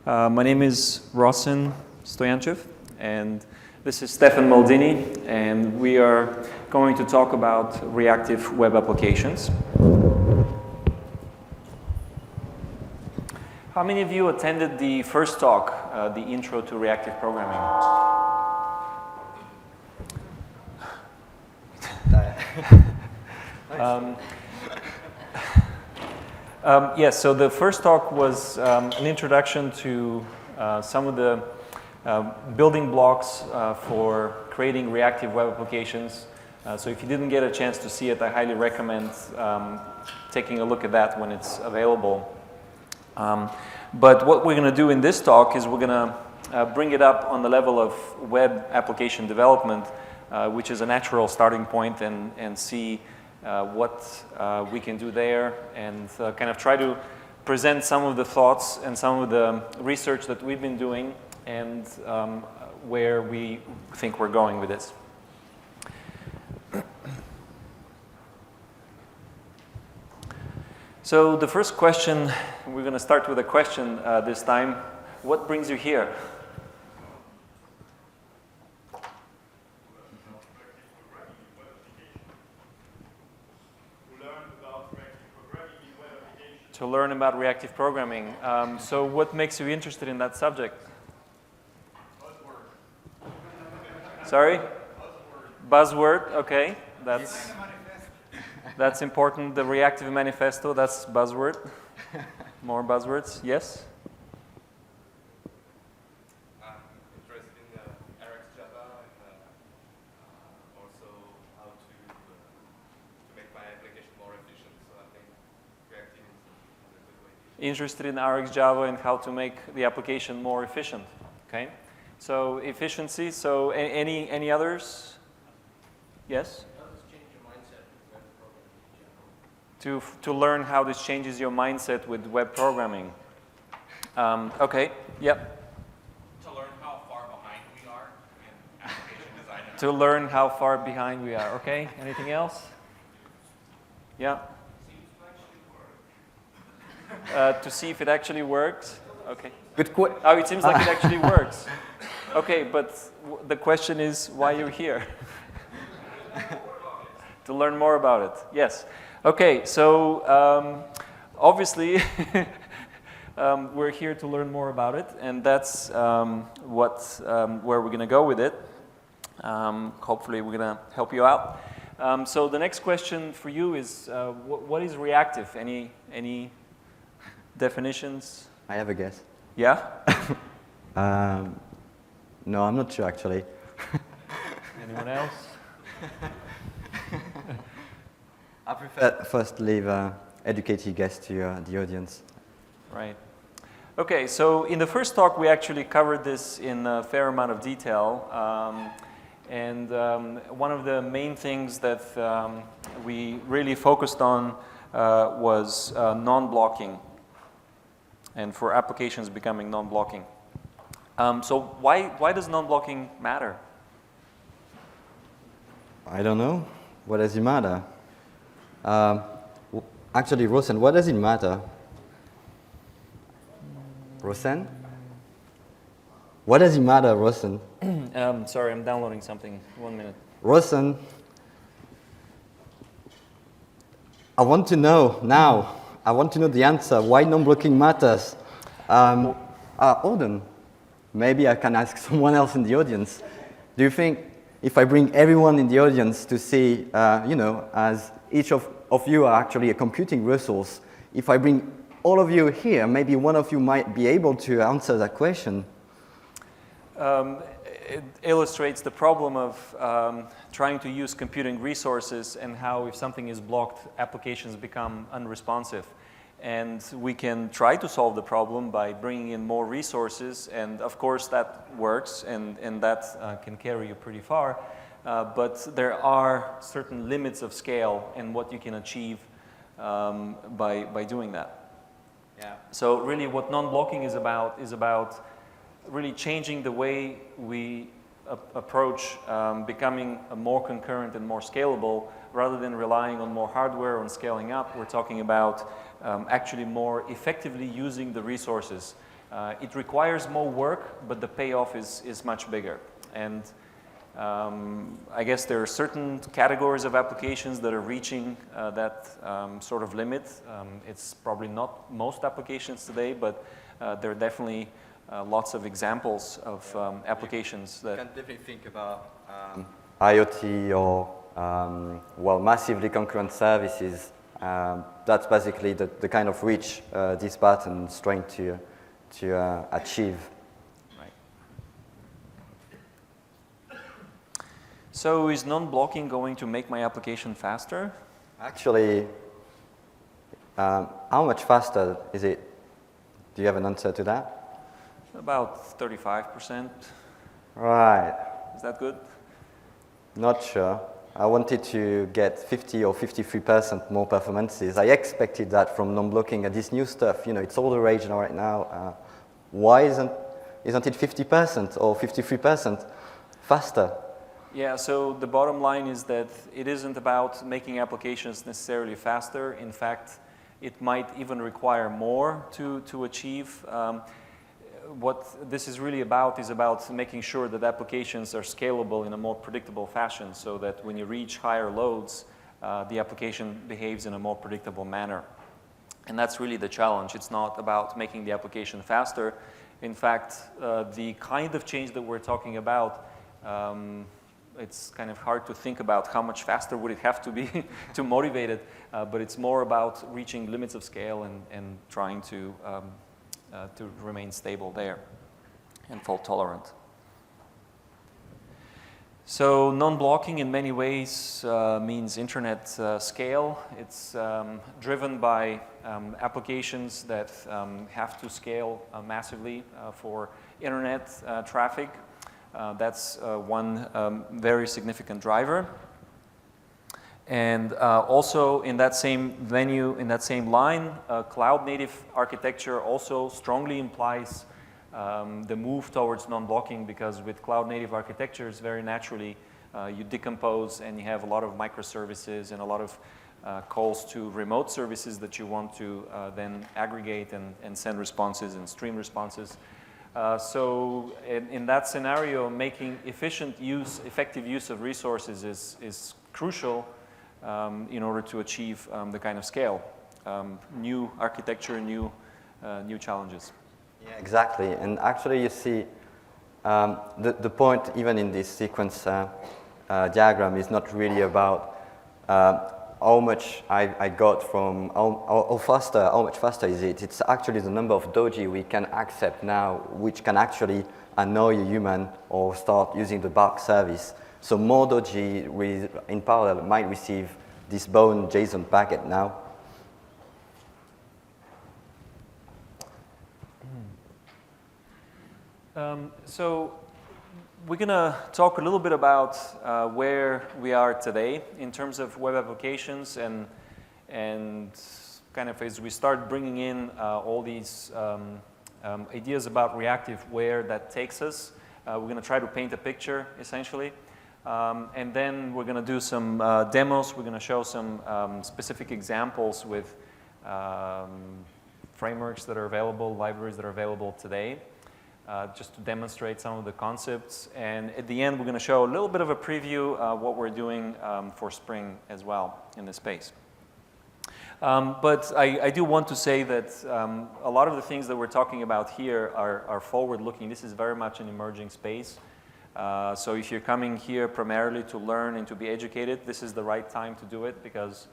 My name is Rossen Stoyanchev, and this is Stephane Maldini, and we are going to talk about reactive web applications. How many of you attended the first talk, the Intro to Reactive Programming? Yes, so the first talk was an introduction to some of the building blocks for creating reactive web applications. So if you didn't get a chance to see it, I highly recommend taking a look at that when it's available. But what we're going to do in this talk is we're going to bring it up on the level of web application development, which is a natural starting point, and see what we can do there, and kind of try to present some of the thoughts and some of the research that we've been doing, and where we think we're going with this. So the first question, we're going to start with a question this time. What brings you here? To learn about reactive programming. So what makes you interested in that subject? Buzzword. Sorry? Buzzword, okay. That's important. The reactive manifesto, that's buzzword. More buzzwords, yes? I'm interested in RxJava and also how to make my application more efficient. So I think reactive is a good way. Interested in RxJava and how to make the application more efficient. Okay. So efficiency. So any others? Yes. To learn how this changes your mindset with web programming. Okay. Yep. To learn how far behind we are in application design. To learn how far behind we are. Okay. Anything else? Yeah. To see if it actually works. Okay. Oh, it seems like it actually works. Okay, but the question is why you're here. To learn more about it. Yes. Okay, so obviously we're here to learn more about it, and that's where we're going to go with it. Hopefully we're going to help you out. So the next question for you is, what is reactive? Any definitions? I have a guess. Yeah? No, I'm not sure actually. Anyone else? I prefer first leave educated guess to the audience. Right. Okay, so in the first talk we actually covered this in a fair amount of detail. And one of the main things that we really focused on was non-blocking, and for applications becoming non-blocking. So why does non-blocking matter? I don't know. What does it matter? Actually, Rossen, what does it matter? Rossen? What does it matter, Rossen? Sorry, I'm downloading something. 1 minute. Rossen, I want to know now. I want to know the answer. Why non-blocking matters? Hold on. Maybe I can ask someone else in the audience. Do you think if I bring everyone in the audience to see, as each of you are actually a computing resource, if I bring all of you here, maybe one of you might be able to answer that question? It illustrates the problem of trying to use computing resources and how if something is blocked, applications become unresponsive. And we can try to solve the problem by bringing in more resources, and of course that works, and that can carry you pretty far. But there are certain limits of scale in what you can achieve by doing that. Yeah. So really what non-blocking is about really changing the way we approach becoming more concurrent and more scalable, rather than relying on more hardware and scaling up. We're talking about actually more effectively using the resources It requires more work, but the payoff is much bigger. And I guess there are certain categories of applications that are reaching that sort of limit. It's probably not most applications today, but there are definitely lots of examples of applications that... You can definitely think about IoT or, well, massively concurrent services. That's basically the kind of reach this pattern is trying to achieve. So is non-blocking going to make my application faster? Actually, how much faster is it? Do you have an answer to that? About 35%. Right. Is that good? Not sure. I wanted to get 50 or 53% more performances. I expected that from non-blocking and this new stuff. You know, it's all the rage now right now. Why isn't it 50% or 53% faster? Yeah, so the bottom line is that it isn't about making applications necessarily faster. In fact, it might even require more to achieve. What this is really about is about making sure that applications are scalable in a more predictable fashion so that when you reach higher loads, the application behaves in a more predictable manner. And that's really the challenge. It's not about making the application faster. In fact, the kind of change that we're talking about, it's kind of hard to think about how much faster would it have to be to motivate it, but it's more about reaching limits of scale and trying to remain stable there and fault tolerant. So non-blocking in many ways means internet scale. It's driven by applications that have to scale massively for internet traffic. That's one very significant driver. And also in that same venue, in that same line, cloud-native architecture also strongly implies the move towards non-blocking, because with cloud-native architectures, very naturally, you decompose and you have a lot of microservices and a lot of calls to remote services that you want to then aggregate and send responses and stream responses. So in that scenario, making effective use of resources is crucial in order to achieve the kind of scale. New architecture, new challenges. Yeah, exactly. And actually, you see, the point, even in this sequence diagram, is not really about how much I got from how much faster is it. It's actually the number of doji we can accept now, which can actually annoy a human or start using the bark service. So more doji in parallel might receive this bound JSON packet now. So we're going to talk a little bit about where we are today in terms of web applications and kind of as we start bringing in all these ideas about reactive, where that takes us. We're going to try to paint a picture, essentially. And then we're going to do some demos. We're going to show some specific examples with frameworks that are available, libraries that are available today. Just to demonstrate some of the concepts. And at the end, we're going to show a little bit of a preview of what we're doing for Spring as well in this space. But I do want to say that a lot of the things that we're talking about here are forward-looking. This is very much an emerging space. So if you're coming here primarily to learn and to be educated, this is the right time to do it, because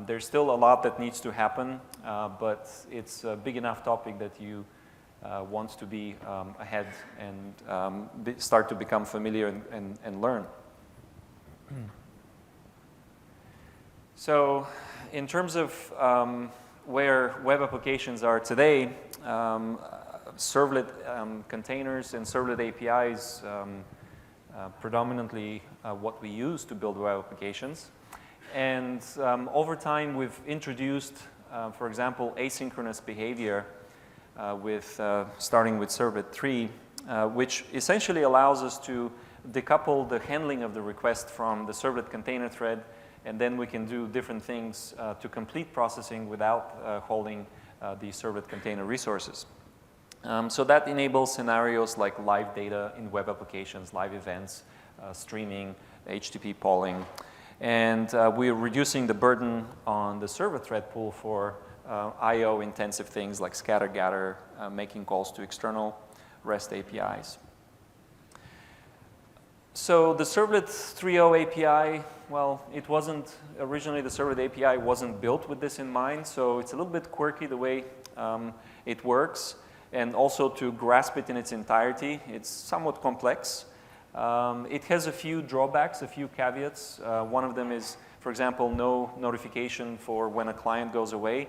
there's still a lot that needs to happen, but it's a big enough topic that you wants to be ahead and start to become familiar and learn. So in terms of where web applications are today, servlet containers and servlet APIs predominantly what we use to build web applications. And over time, we've introduced, for example, asynchronous behavior starting with Servlet 3, which essentially allows us to decouple the handling of the request from the servlet container thread, and then we can do different things to complete processing without holding the servlet container resources. So that enables scenarios like live data in web applications, live events, streaming, HTTP polling. And we're reducing the burden on the server thread pool for I/O intensive things like scatter, gather, making calls to external REST APIs. So the Servlet 3.0 API, well, it wasn't, originally the Servlet API wasn't built with this in mind, so it's a little bit quirky the way it works, and also to grasp it in its entirety, it's somewhat complex. It has a few drawbacks, a few caveats. One of them is, for example, no notification for when a client goes away,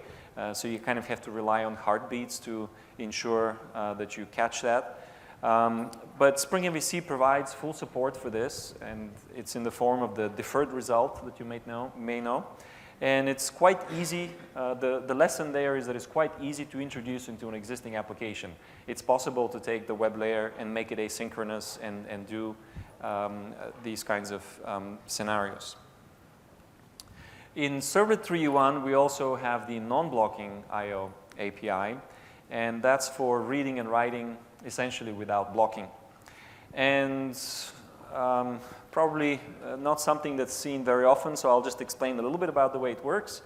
so you kind of have to rely on heartbeats to ensure that you catch that. But Spring MVC provides full support for this, and it's in the form of the deferred result that you may know. And it's quite easy. The lesson there is that it's quite easy to introduce into an existing application. It's possible to take the web layer and make it asynchronous and do these kinds of scenarios. In Servlet 3.1, we also have the non-blocking I/O API, and that's for reading and writing essentially without blocking. And probably not something that's seen very often, so I'll just explain a little bit about the way it works.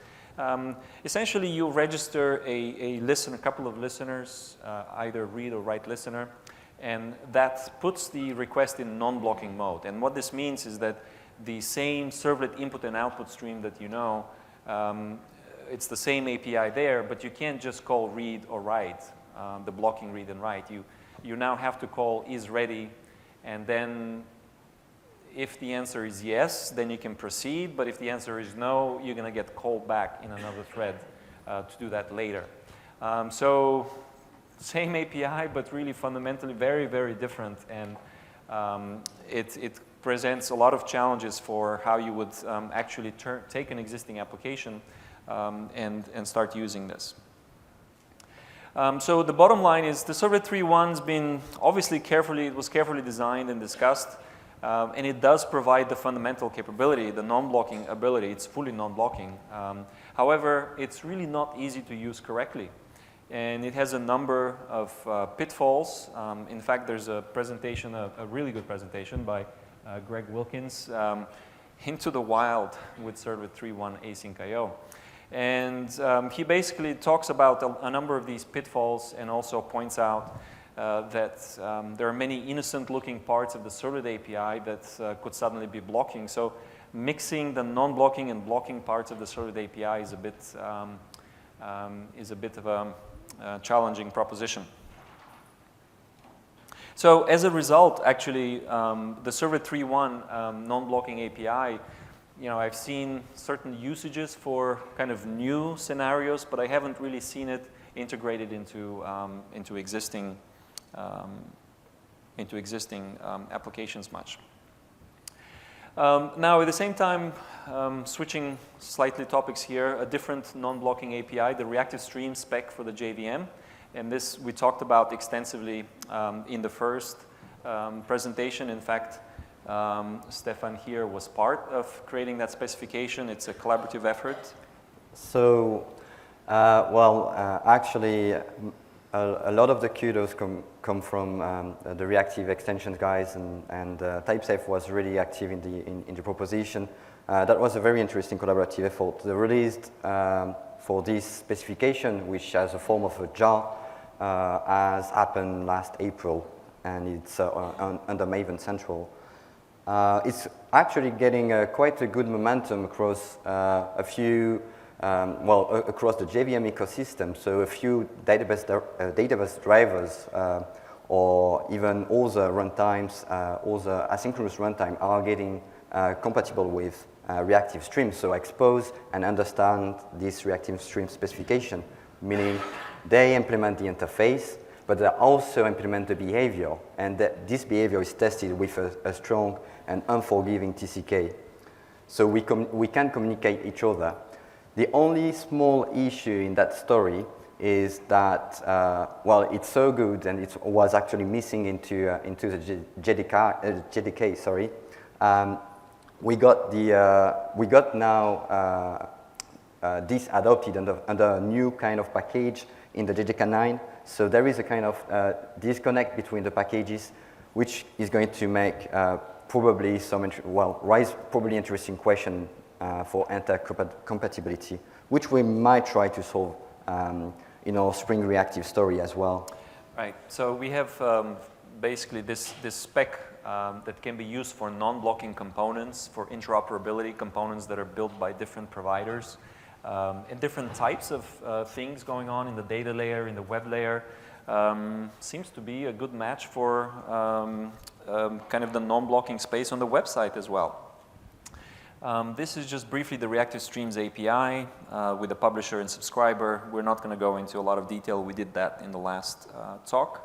Essentially, you register a couple of listeners, either read or write listener, and that puts the request in non-blocking mode. And what this means is that the same servlet input and output stream that you know, it's the same API there, but you can't just call read or write, the blocking read and write. You now have to call is ready, and then if the answer is yes, then you can proceed, but if the answer is no, you're going to get called back in another thread to do that later. So same API, but really fundamentally very, very different, and it presents a lot of challenges for how you would actually take an existing application and start using this. So the bottom line is the Servlet 3.1's been obviously it was carefully designed and discussed, and it does provide the fundamental capability, the non-blocking ability. It's fully non-blocking. However, it's really not easy to use correctly, and it has a number of pitfalls. In fact, there's a presentation, a really good presentation by Greg Wilkins, Into the Wild with Servlet 3.1 Async I/O. And he basically talks about a number of these pitfalls and also points out that there are many innocent-looking parts of the Servlet API that could suddenly be blocking. So mixing the non-blocking and blocking parts of the Servlet API is a bit of a challenging proposition. So as a result, actually, the Servlet 3.1 non-blocking API, I've seen certain usages for kind of new scenarios, but I haven't really seen it integrated into existing applications much. Now, at the same time, switching slightly topics here, a different non-blocking API, the reactive stream spec for the JVM, and this we talked about extensively in the first presentation. In fact, Stephane here was part of creating that specification. It's a collaborative effort. So, actually, a lot of the kudos come from the reactive extensions guys, and TypeSafe was really active in the proposition. That was a very interesting collaborative effort. The release for this specification, which has a form of a jar, has happened last April, and it's under Maven Central. It's actually getting quite a good momentum across across the JVM ecosystem. So a few database drivers or even all the runtimes, all the asynchronous runtime are getting compatible with reactive streams. So expose and understand this reactive stream specification, meaning they implement the interface, but they also implement the behavior, and this behavior is tested with a strong and unforgiving TCK. So we can communicate each other. The only small issue in that story is that, it's so good, and it was actually missing into the JDK. Sorry, we got now this adopted under a new kind of package in the JDK9. So there is a kind of disconnect between the packages, which is going to make probably raise probably interesting question for inter-compatibility, which we might try to solve in our Spring Reactive story as well. Right. So we have basically this spec that can be used for non-blocking components, for interoperability components that are built by different providers, and different types of things going on in the data layer, in the web layer. Seems to be a good match for kind of the non-blocking space on the website as well. This is just briefly the Reactive Streams API with the publisher and subscriber. We're not going to go into a lot of detail. We did that in the last talk.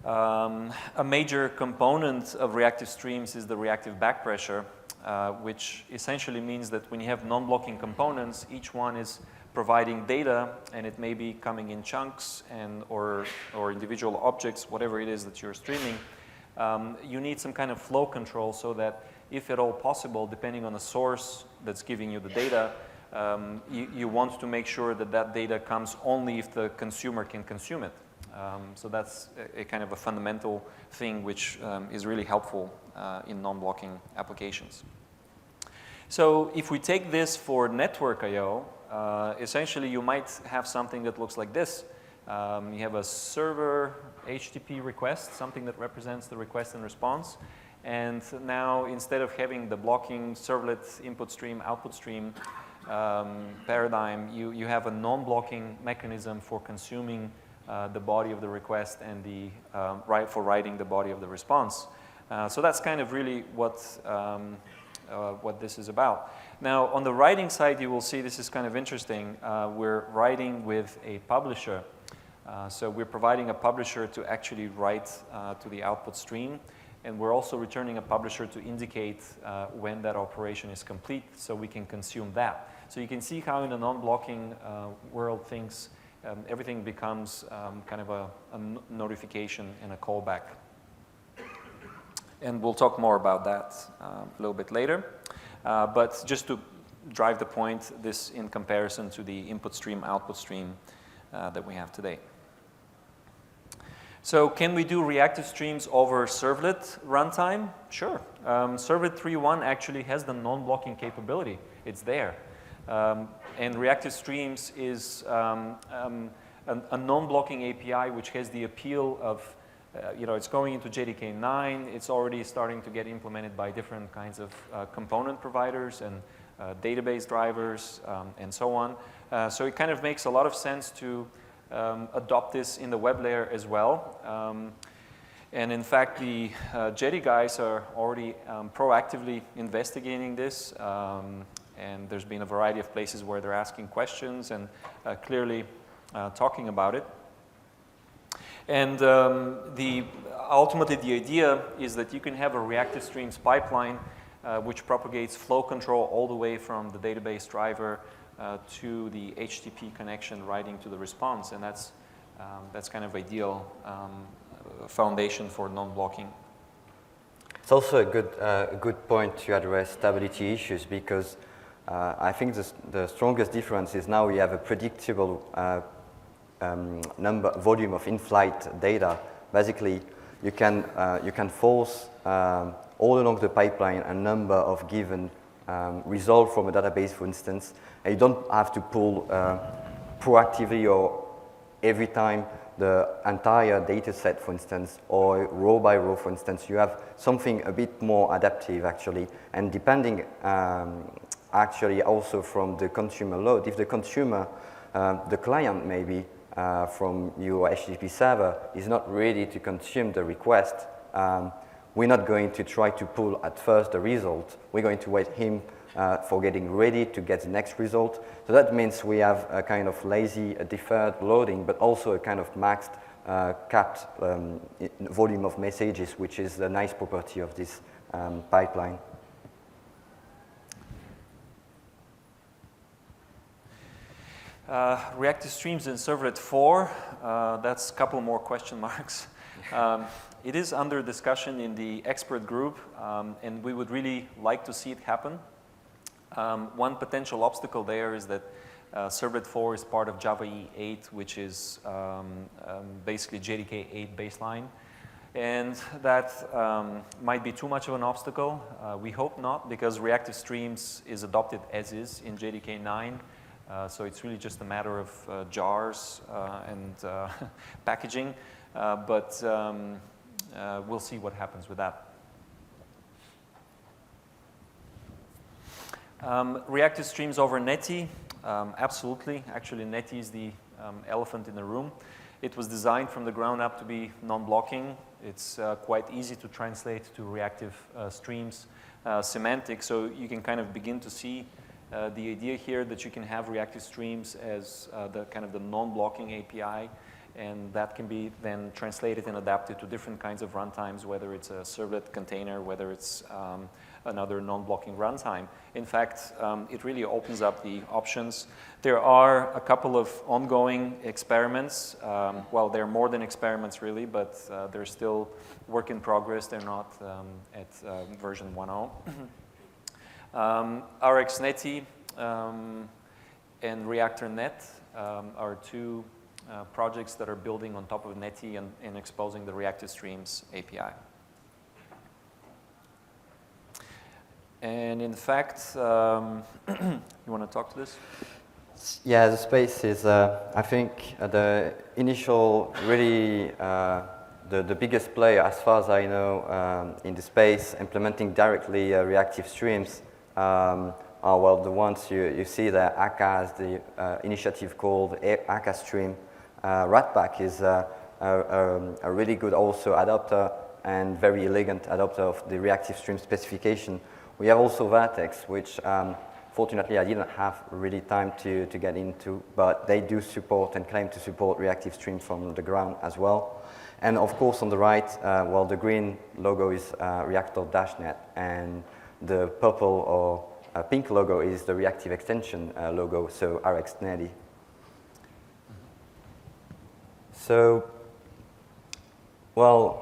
A major component of Reactive Streams is the reactive backpressure, which essentially means that when you have non-blocking components, each one is providing data, and it may be coming in chunks or individual objects, whatever it is that you're streaming. You need some kind of flow control so that, if at all possible, depending on the source that's giving you the data, you want to make sure that that data comes only if the consumer can consume it. So that's a kind of a fundamental thing which is really helpful in non-blocking applications. So if we take this for network I/O, essentially you might have something that looks like this. You have a server HTTP request, something that represents the request and response. And now, instead of having the blocking servlet input stream, output stream paradigm, you have a non-blocking mechanism for consuming the body of the request and for writing the body of the response. So that's kind of really what this is about. Now, on the writing side, you will see this is kind of interesting. We're writing with a publisher. So we're providing a publisher to actually write to the output stream. And we're also returning a publisher to indicate when that operation is complete, so we can consume that. So you can see how in a non-blocking world everything becomes kind of a notification and a callback. And we'll talk more about that a little bit later. But just to drive the point, this in comparison to the input stream, output stream that we have today. So can we do reactive streams over servlet runtime? Sure. Servlet 3.1 actually has the non-blocking capability. It's there. And reactive streams is a non-blocking API which has the appeal of, it's going into JDK 9. It's already starting to get implemented by different kinds of component providers and database drivers and so on. So it kind of makes a lot of sense to adopt this in the web layer as well. And in fact, the Jetty guys are already proactively investigating this. And there's been a variety of places where they're asking questions and clearly talking about it. And ultimately, the idea is that you can have a reactive streams pipeline which propagates flow control all the way from the database driver to the HTTP connection writing to the response, and that's kind of ideal foundation for non-blocking. It's also a good point to address stability issues, because I think the strongest difference is now we have a predictable volume of in-flight data. Basically, you can force all along the pipeline a number of given result from a database, for instance, and you don't have to pull proactively or every time the entire data set, for instance, or row by row, for instance. You have something a bit more adaptive, actually, and depending actually also from the consumer load. If the consumer, the client maybe from your HTTP server is not ready to consume the request, we're not going to try to pull at first the result. We're going to wait him for getting ready to get the next result. So that means we have a kind of lazy deferred loading, but also a kind of maxed capped volume of messages, which is a nice property of this pipeline. Reactive streams in servlet 4, that's a couple more question marks. It is under discussion in the expert group, and we would really like to see it happen. One potential obstacle there is that Servlet 4 is part of Java EE 8, which is basically JDK 8 baseline. And that might be too much of an obstacle. We hope not, because reactive streams is adopted as is in JDK 9. So it's really just a matter of jars and packaging. But we'll see what happens with that. Reactive streams over Netty. Absolutely. Actually, Netty is the elephant in the room. It was designed from the ground up to be non-blocking. It's quite easy to translate to reactive streams semantics. So you can kind of begin to see the idea here that you can have reactive streams as the kind of the non-blocking API, and that can be then translated and adapted to different kinds of runtimes, whether it's a servlet container, whether it's another non-blocking runtime. In fact, it really opens up the options. There are a couple of ongoing experiments. Well, they're more than experiments really, but they're still work in progress. They're not at version 1.0. RxNetty and ReactorNet are two projects that are building on top of Netty and exposing the reactive streams API. And in fact, you want to talk to this? Yeah, the space is, I think, the initial, really, the biggest player, as far as I know, in the space, implementing directly reactive streams are, well, the ones you see there. ACAS, the initiative called ACAS Stream. Ratpack is a really good also adapter and very elegant adapter of the reactive stream specification. We have also Vertex, which fortunately I didn't have really time to get into, but they do support and claim to support reactive stream from the ground as well. And of course on the right, well, the green logo is Reactor-Net, and the purple or pink logo is the reactive extension logo, so RxNetty. So, well,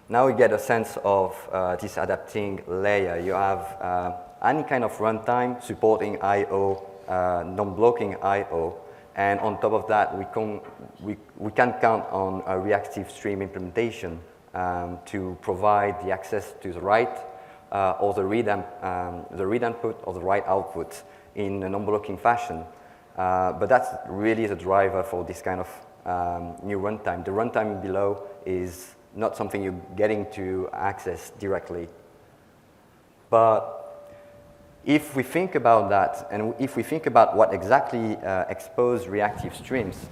now we get a sense of this adapting layer. You have any kind of runtime supporting I/O, non-blocking I/O, and on top of that, we can count on a reactive stream implementation to provide the access to the write or the read input or the write output in a non-blocking fashion. But that's really the driver for this kind of new runtime. The runtime below is not something you're getting to access directly. But if we think about that, and if we think about what exactly expose reactive streams,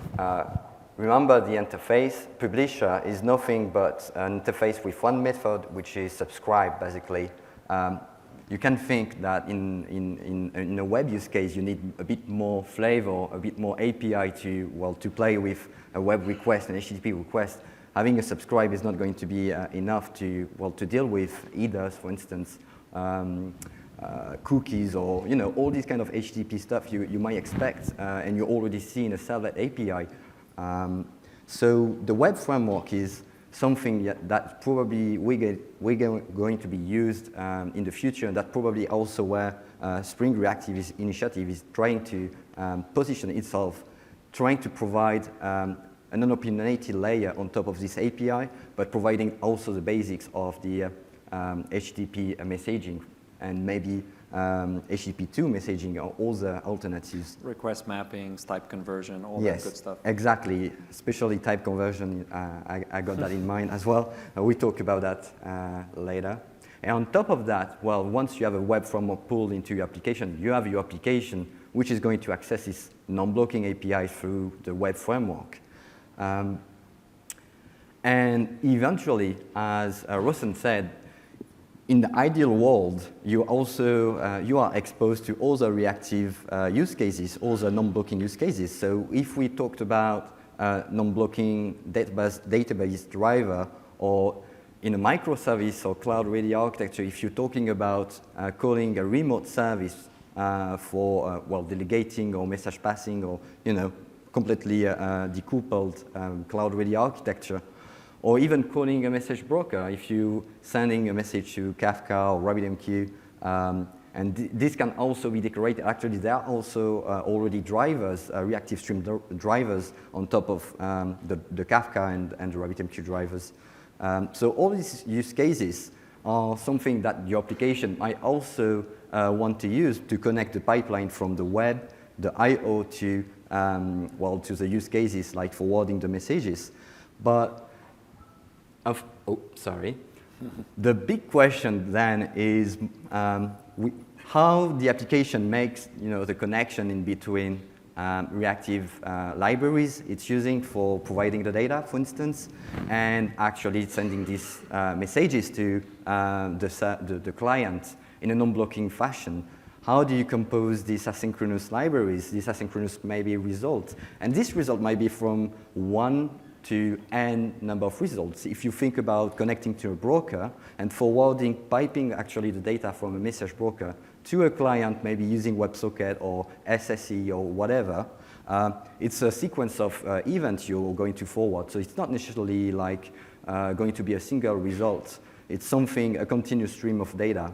remember the interface. Publisher is nothing but an interface with one method, which is subscribe, basically. You can think that in a web use case, you need a bit more flavor, a bit more API to, well, to play with a web request, an HTTP request. Having a subscribe is not going to be enough to, well, to deal with headers, for instance, cookies, or, you know, all these kind of HTTP stuff you might expect, and you already see in a servlet API. So the web framework is something that probably we're going to be used in the future, and that probably also where Spring Reactive initiative is trying to position itself, trying to provide an unopinionated layer on top of this API, but providing also the basics of the HTTP messaging and maybe HTTP2 messaging or all the alternatives. Request mappings, type conversion, all yes, that good stuff. Exactly, especially type conversion. I got that in mind as well. We talk about that later. And on top of that, well, once you have a web framework pulled into your application, you have your application which is going to access this non-blocking API through the web framework. And eventually, as Rossen said, in the ideal world, you also you are exposed to all the reactive use cases, all the non-blocking use cases. So if we talked about non-blocking database driver, or in a microservice or cloud-ready architecture, if you're talking about calling a remote service for well, delegating or message passing, or, you know, completely decoupled cloud-ready architecture, or even calling a message broker if you're sending a message to Kafka or RabbitMQ, And this can also be decorated. Actually, there are also already drivers, reactive stream drivers on top of the Kafka and the RabbitMQ drivers. So all these use cases are something that your application might also want to use to connect the pipeline from the web, the I/O to, well, to the use cases like forwarding the messages. But, the big question then is how the application makes, the connection in between reactive libraries it's using for providing the data, for instance, and actually sending these messages to the client in a non-blocking fashion. How do you compose these asynchronous libraries, these asynchronous maybe results? And this result might be from 1 to n number of results. If you think about connecting to a broker and forwarding, piping actually the data from a message broker to a client, maybe using WebSocket or SSE or whatever, it's a sequence of events you're going to forward. So it's not necessarily like going to be a single result. It's something, a continuous stream of data.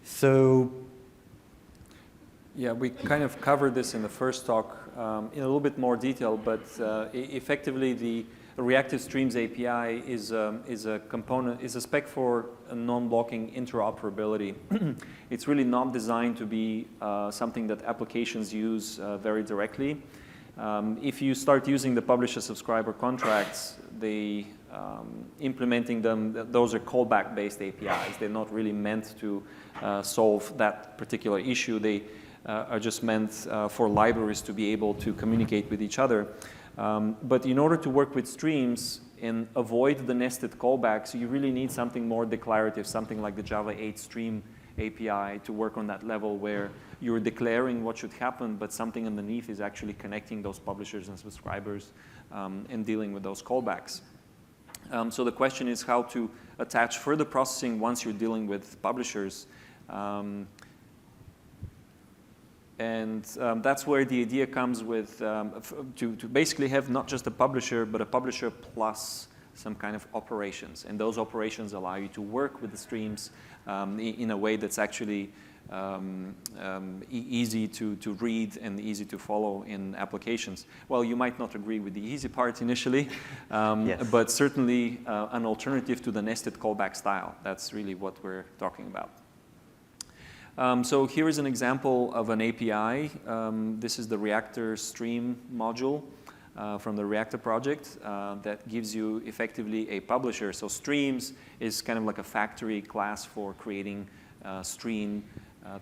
So, yeah, we kind of covered this in the first talk in a little bit more detail, but effectively the Reactive Streams API is a component, is a spec for a non-blocking interoperability. It's really not designed to be something that applications use very directly. If you start using the publisher-subscriber contracts, they implementing them, those are callback-based APIs. They're not really meant to solve that particular issue. They are just meant for libraries to be able to communicate with each other. But in order to work with streams and avoid the nested callbacks, you really need something more declarative, something like the Java 8 Stream API to work on that level where you're declaring what should happen, but something underneath is actually connecting those publishers and subscribers and dealing with those callbacks. So the question is how to attach further processing once you're dealing with publishers. That's where the idea comes with to basically have not just a publisher, but a publisher plus some kind of operations. And those operations allow you to work with the streams in a way that's actually easy to read and easy to follow in applications. Well, you might not agree with the easy part initially, yes. but certainly an alternative to the nested callback style. That's really what we're talking about. So here is an example of an API. This is the Reactor Stream module from the Reactor project that gives you effectively a publisher. So streams is kind of like a factory class for creating stream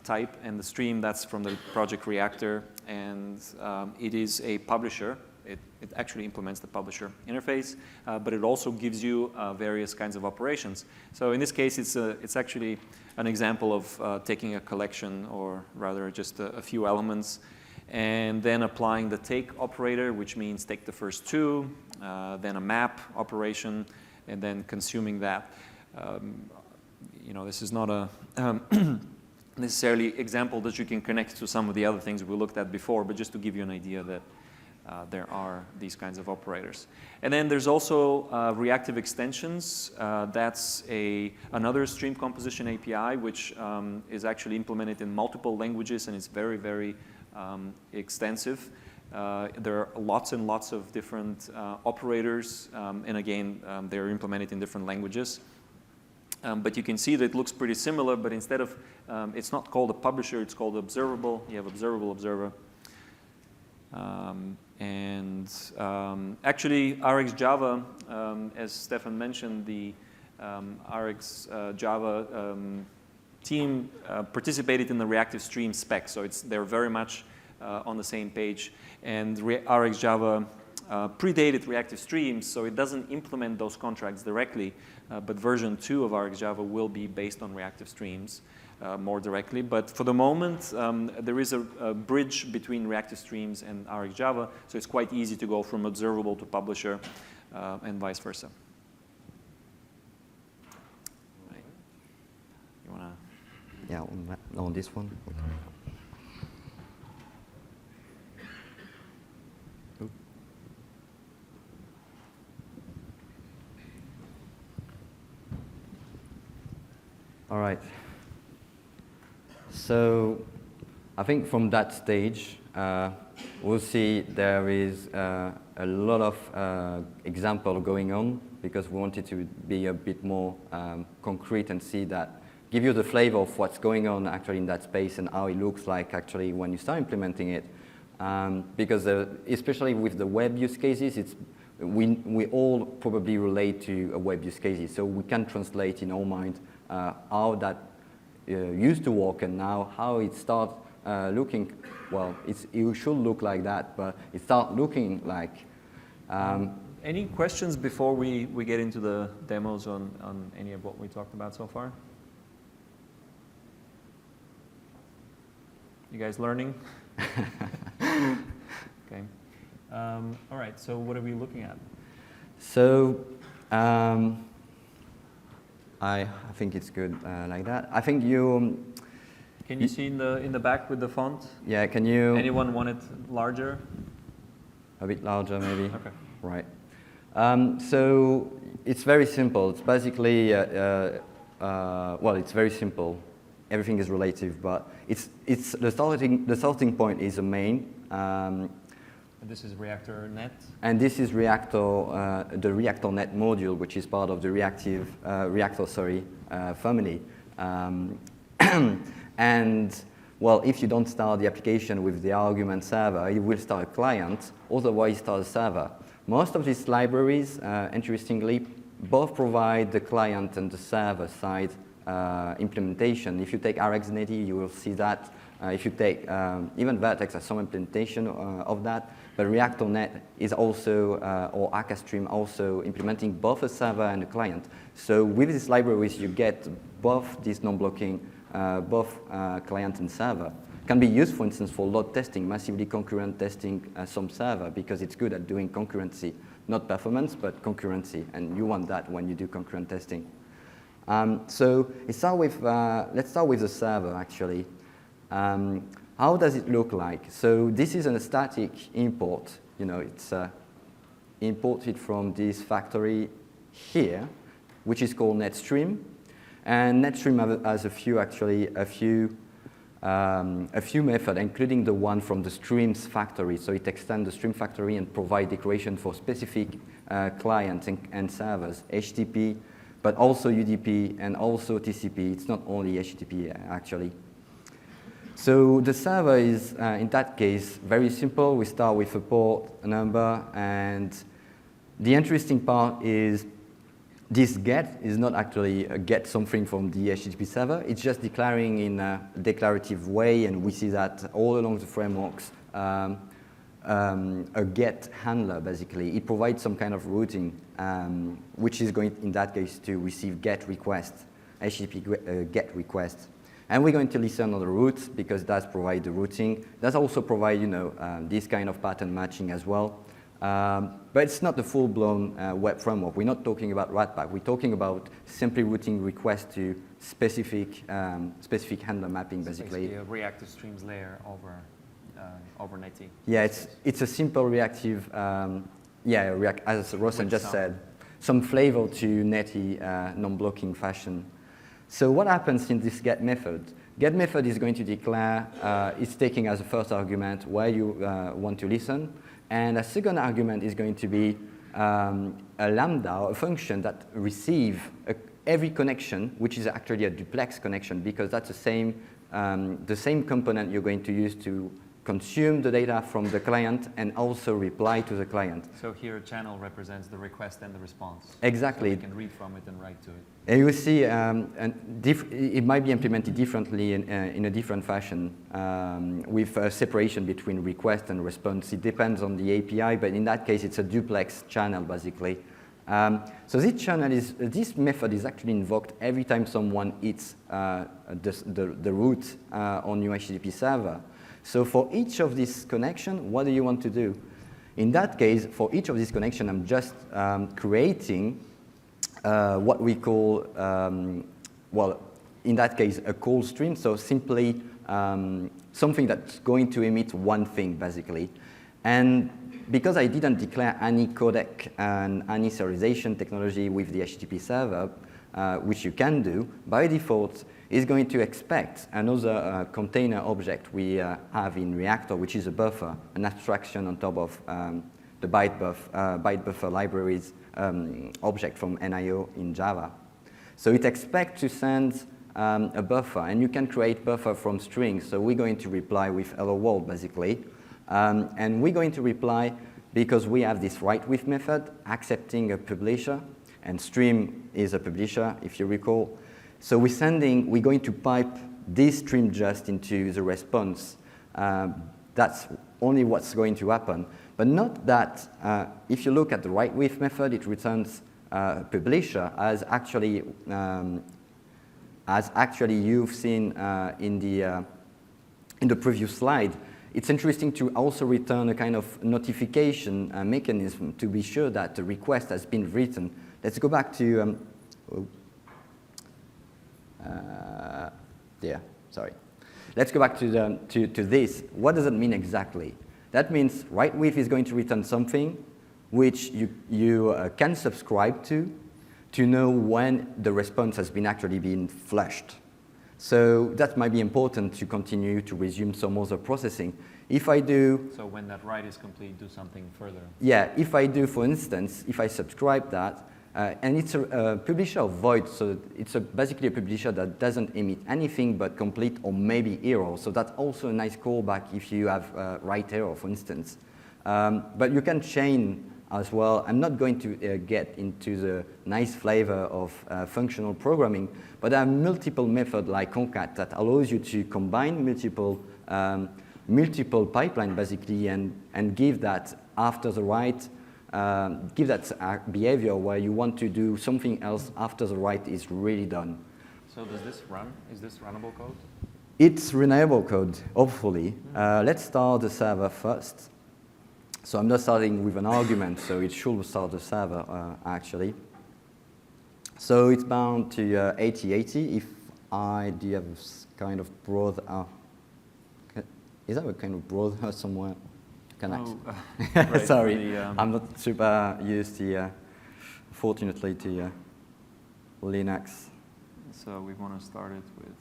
type, and the stream, that's from the project Reactor, and it is a publisher. It actually implements the publisher interface, but it also gives you various kinds of operations. So in this case, it's actually an example of taking a collection, or rather just a few elements, and then applying the take operator, which means take the first two, then a map operation, and then consuming that. This is not a necessarily example that you can connect to some of the other things we looked at before, but just to give you an idea that there are these kinds of operators. And then there's also reactive extensions. That's another stream composition API, which is actually implemented in multiple languages, and it's very, very extensive. There are lots and lots of different operators, and again, they're implemented in different languages. But you can see that it looks pretty similar, but instead of, it's not called a publisher, it's called observable. You have observable observer. Actually, RxJava, as Stephane mentioned, the RxJava team participated in the Reactive Stream spec, so they're very much on the same page. And RxJava predated Reactive Streams, so it doesn't implement those contracts directly, but version 2 of RxJava will be based on Reactive Streams more directly. But for the moment, there is a bridge between Reactive Streams and RxJava, so it's quite easy to go from observable to publisher and vice versa. Right. You wanna? Yeah, on this one. All right. So I think from that stage, we'll see there is a lot of example going on, because we wanted to be a bit more concrete and see that, give you the flavor of what's going on actually in that space and how it looks like actually when you start implementing it. Because especially with the web use cases, we all probably relate to a web use cases, so we can translate in our mind how that used to work and now how it starts looking. Well, it should look like that, but it starts looking like. Any questions before we get into the demos on any of what we talked about so far? You guys learning? Okay. All right, so what are we looking at? So I think it's good like that. I think you... Can you see in the back with the font? Yeah, can you... Anyone want it larger? A bit larger, maybe. Okay. Right. So it's very simple. It's basically, well, it's very simple. Everything is relative, but it's the starting point is a main. This is Reactor.net. And this is Reactor, the Reactor.net module, which is part of the Reactor family. And well, if you don't start the application with the argument server, it will start a client, otherwise start a server. Most of these libraries, interestingly, both provide the client and the server side implementation. If you take RxNetty, you will see that. If you take, even Vertex has some implementation of that, but Reactor.net is also, or AkaStream also implementing both a server and a client. So with these libraries, you get both this non-blocking, both client and server. Can be used, for instance, for load testing, massively concurrent testing some server, because it's good at doing concurrency, not performance, but concurrency, and you want that when you do concurrent testing. So let's start with the server, actually. How does it look like? So this is a static import. You know, it's imported from this factory here, which is called NetStream. And NetStream has a few methods, including the one from the streams factory. So it extends the stream factory and provide decoration for specific clients and servers, HTTP, but also UDP and also TCP. It's not only HTTP, actually. So the server is, in that case, very simple. We start with a port, a number, and the interesting part is this get is not actually a get something from the HTTP server. It's just declaring in a declarative way, and we see that all along the frameworks, a get handler, basically. It provides some kind of routing, which is going, in that case, to receive get request, HTTP get request. And we're going to listen on the routes, because that's provide the routing. That's also provide, you know, this kind of pattern matching as well. But it's not the full-blown web framework. We're not talking about Ratpack. We're talking about simply routing requests to specific handler mapping, basically. Basically a reactive streams layer over Netty. Yeah, it's a simple reactive, as Rossen just said, some flavor to Netty non-blocking fashion. So what happens in this get method? Get method is going to declare, it's taking as a first argument where you want to listen. And a second argument is going to be a lambda, a function that receives every connection, which is actually a duplex connection, because that's the same component you're going to use to consume the data from the client and also reply to the client. So here a channel represents the request and the response. Exactly. So you can read from it and write to it. And you will see it might be implemented differently in a different fashion with a separation between request and response. It depends on the API, but in that case, it's a duplex channel, basically. So this method is actually invoked every time someone hits the root on your HTTP server. So for each of these connections, what do you want to do? In that case, for each of these connections, I'm just creating what we call, well, in that case, a call stream. So simply something that's going to emit one thing, basically. And because I didn't declare any codec and any serialization technology with the HTTP server, which you can do, by default, is going to expect another container object we have in Reactor, which is a buffer, an abstraction on top of the byte buffer libraries object from NIO in Java. So it expects to send a buffer, and you can create buffer from strings. So we're going to reply with hello world, basically. And we're going to reply because we have this write-with method accepting a publisher, and stream is a publisher, if you recall. So we're going to pipe this stream just into the response. That's only what's going to happen. But note that if you look at the write-with method, it returns publisher as actually you've seen in the previous slide. It's interesting to also return a kind of notification mechanism to be sure that the request has been written. Let's go back to, Let's go back to this. What does it mean exactly? That means write-with is going to return something which you can subscribe to know when the response has been actually been flushed. So that might be important to continue to resume some other processing. If I do... So when that write is complete, do something further. Yeah, if I do, for instance, if I subscribe that, and it's a publisher of void, so it's basically a publisher that doesn't emit anything but complete or maybe error. So that's also a nice callback if you have write error, for instance. But you can chain as well. I'm not going to get into the nice flavor of functional programming, but there are multiple methods like concat that allows you to combine multiple pipeline basically and give that after the write, give that behavior where you want to do something else after the write is really done. So does this run? Is this runnable code? It's runnable code, hopefully. Let's start the server first. So I'm not starting with an argument, so it should start the server, actually. So it's bound to 8080. If I do have a kind of browser, is that a kind of browser somewhere? Right, Sorry, I'm not super used to, fortunately, to Linux. So we want to start it with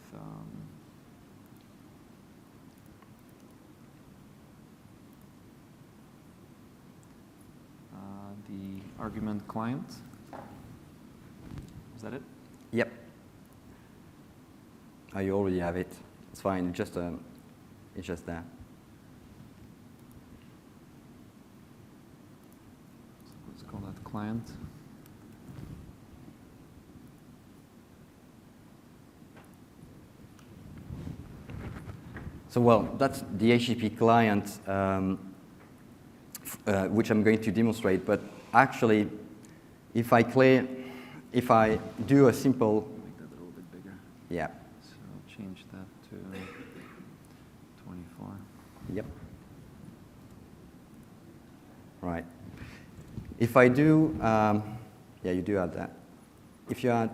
the argument client. Is that it? Yep. Oh, you already have it. It's fine. It's just there. So let's call that client. So, well, that's the HTTP client, which I'm going to demonstrate. But actually, if I do a simple... Make that a little bit bigger. Yeah. So I'll change that to 24. Yep. Right. If I do, yeah, you do have that. If you add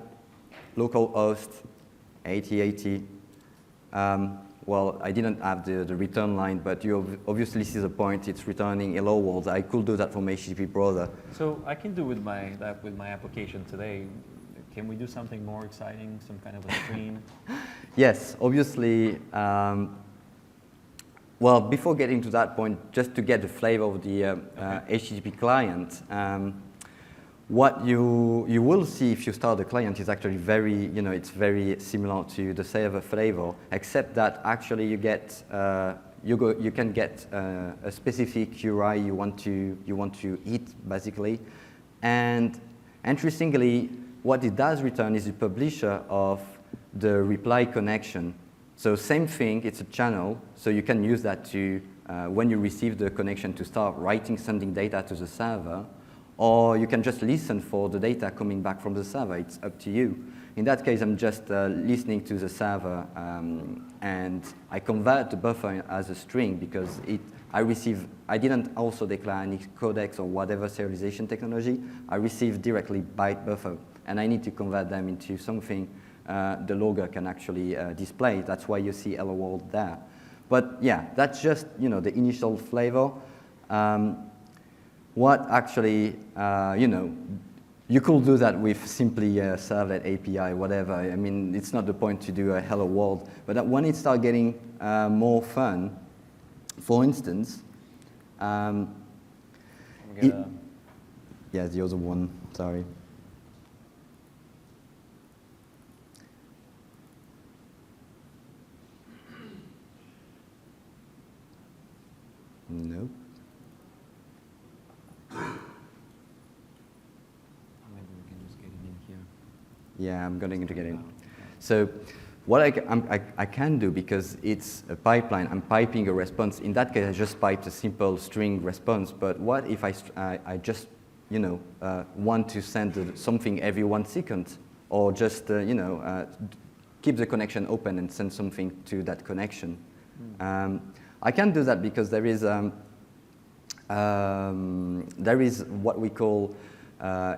localhost 8080, well, I didn't have the return line, but you obviously see the point. It's returning hello world. I could do that from HTTP browser. So I can do that with my application today. Can we do something more exciting, some kind of a stream? Yes, obviously. Well, before getting to that point, just to get the flavor of the HTTP client, what you will see if you start the client is actually very, it's very similar to the server flavor, except that actually you get you can get a specific URI you want to hit basically, and interestingly, what it does return is the publisher of the reply connection. So same thing, it's a channel, so you can use that to when you receive the connection to start sending data to the server. Or you can just listen for the data coming back from the server. It's up to you. In that case, I'm just listening to the server, and I convert the buffer as a string because I didn't also declare any codecs or whatever serialization technology. I received directly byte buffer, and I need to convert them into something the logger can actually display. That's why you see hello world there. But yeah, that's just the initial flavor. What actually, You could do that with simply a servlet API, whatever. I mean, it's not the point to do a hello world. But when it starts getting more fun, for instance, I'm yeah, the other one, sorry. Nope. Maybe we can just get it in here. Yeah, I'm going to get in. So what I can do, because it's a pipeline, I'm piping a response. In that case, I just piped a simple string response. But what if I just, want to send something every 1 second, or just, keep the connection open and send something to that connection? I can do that because there is what we call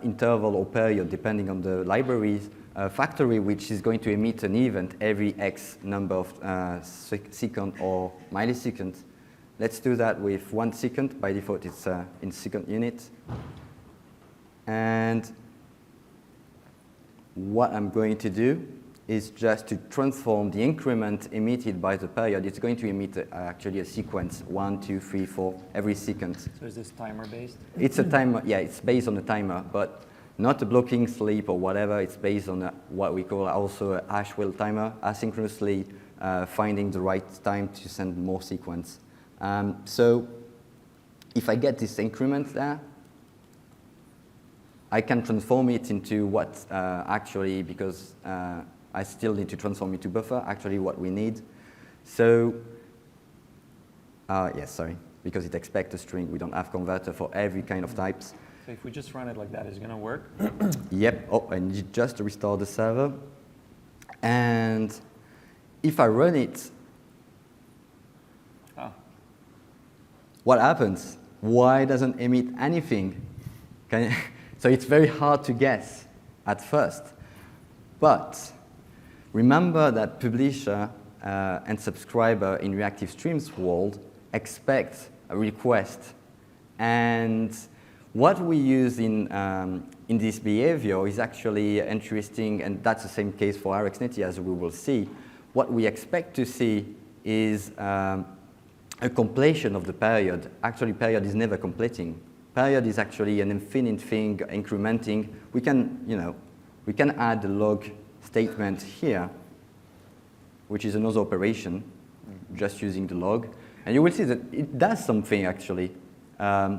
interval or period, depending on the libraries, factory, which is going to emit an event every X number of second or milliseconds. Let's do that with 1 second. By default, it's in second units. And what I'm going to do is just to transform the increment emitted by the period. It's going to emit actually a sequence, 1, 2, 3, 4, every second. So is this timer based? It's a timer, yeah, it's based on a timer, but not a blocking sleep or whatever. It's based on what we call also a hash wheel timer, asynchronously finding the right time to send more sequence. So if I get this increment there, I can transform it into what actually, because I still need to transform it to buffer, actually what we need. So, yes, sorry, because it expects a string. We don't have converter for every kind of types. So if we just run it like that, is it going to work? Yep. Oh, I need just to restore the server. And if I run it, what happens? Why doesn't emit anything? So it's very hard to guess at first. But remember that publisher and subscriber in Reactive Streams world expect a request. And what we use in this behavior is actually interesting, and that's the same case for RxNetty, as we will see. What we expect to see is a completion of the period. Actually, period is never completing. Period is actually an infinite thing, incrementing. We can, we can add the log statement here, which is another operation, just using the log. And you will see that it does something, actually. I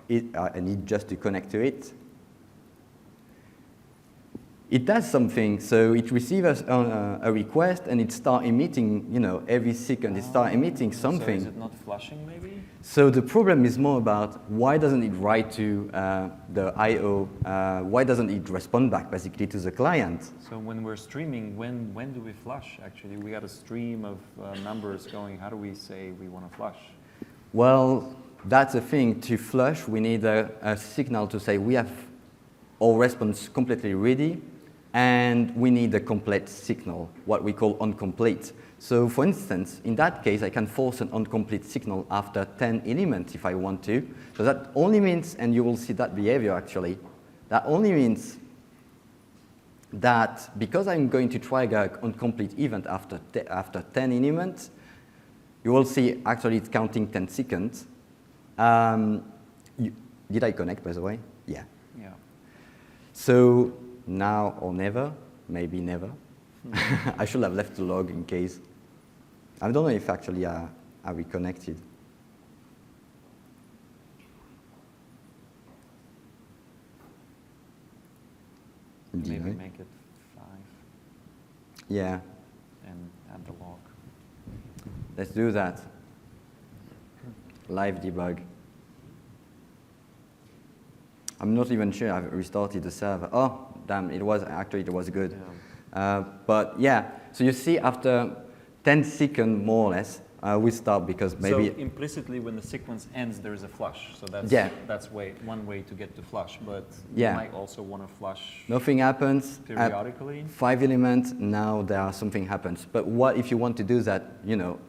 need just to connect to it. It does something, so it receives a request and it starts emitting, every second it starts emitting something. So is it not flushing, maybe? So the problem is more about why doesn't it write to the I/O? Why doesn't it respond back, basically, to the client? So when we're streaming, when do we flush, actually? We got a stream of numbers going. How do we say we want to flush? Well, that's the thing. To flush, we need a signal to say we have our response completely ready, and we need a complete signal, what we call incomplete. So for instance, in that case, I can force an incomplete signal after 10 elements if I want to. So that only means, and you will see that behavior actually, that only means that because I'm going to trigger an incomplete event after 10 elements, you will see actually it's counting 10 seconds. Did I connect, by the way? Yeah. Yeah. So now or never, maybe never. I should have left the log in case. I don't know if actually are we connected. Maybe make it 5. Yeah. And add the log. Let's do that. Live debug. I'm not even sure I've restarted the server. Oh, damn, it was good. Yeah. But yeah, so you see after 10 seconds more or less, we stop because maybe... So implicitly when the sequence ends, there is a flush. So that's, one way to get to flush, but you might also want to flush nothing happens. Periodically. 5 elements, now something happens. But what if you want to do that,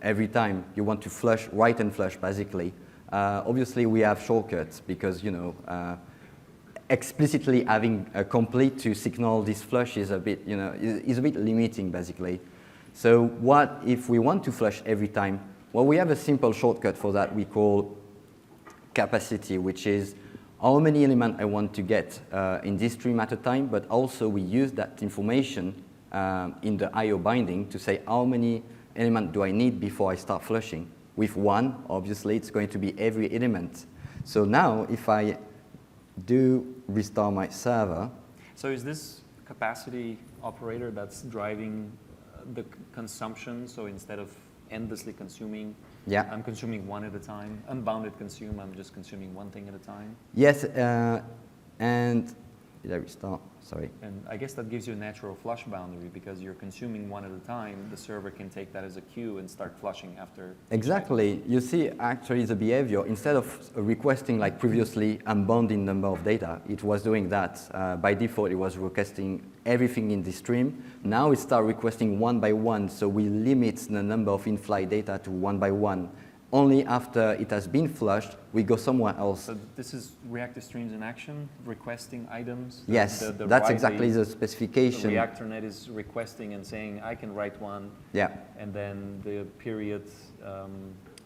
every time you want to flush, write and flush basically. Obviously we have shortcuts because, explicitly having a complete to signal this flush is a bit, is a bit limiting basically. So what if we want to flush every time? Well, we have a simple shortcut for that we call capacity, which is how many elements I want to get in this stream at a time, but also we use that information in the I/O binding to say how many elements do I need before I start flushing. With 1, obviously, it's going to be every element. So now, if I do restart my server. So is this capacity operator that's driving the consumption? So instead of endlessly consuming, Yeah. I'm consuming one at a time. Unbounded consume, I'm just consuming one thing at a time. Yes, and did I restart? Sorry. And I guess that gives you a natural flush boundary because you're consuming one at a time. The server can take that as a queue and start flushing after. Exactly. You see actually the behavior, instead of requesting like previously unbounded number of data, it was doing that. By default, it was requesting everything in the stream. Now it starts requesting one by one, so we limit the number of in-flight data to one by one. Only after it has been flushed, we go somewhere else. So this is reactive streams in action, requesting items? Yes, that's exactly the specification. The RxNetty is requesting and saying, I can write one. Yeah. And then the period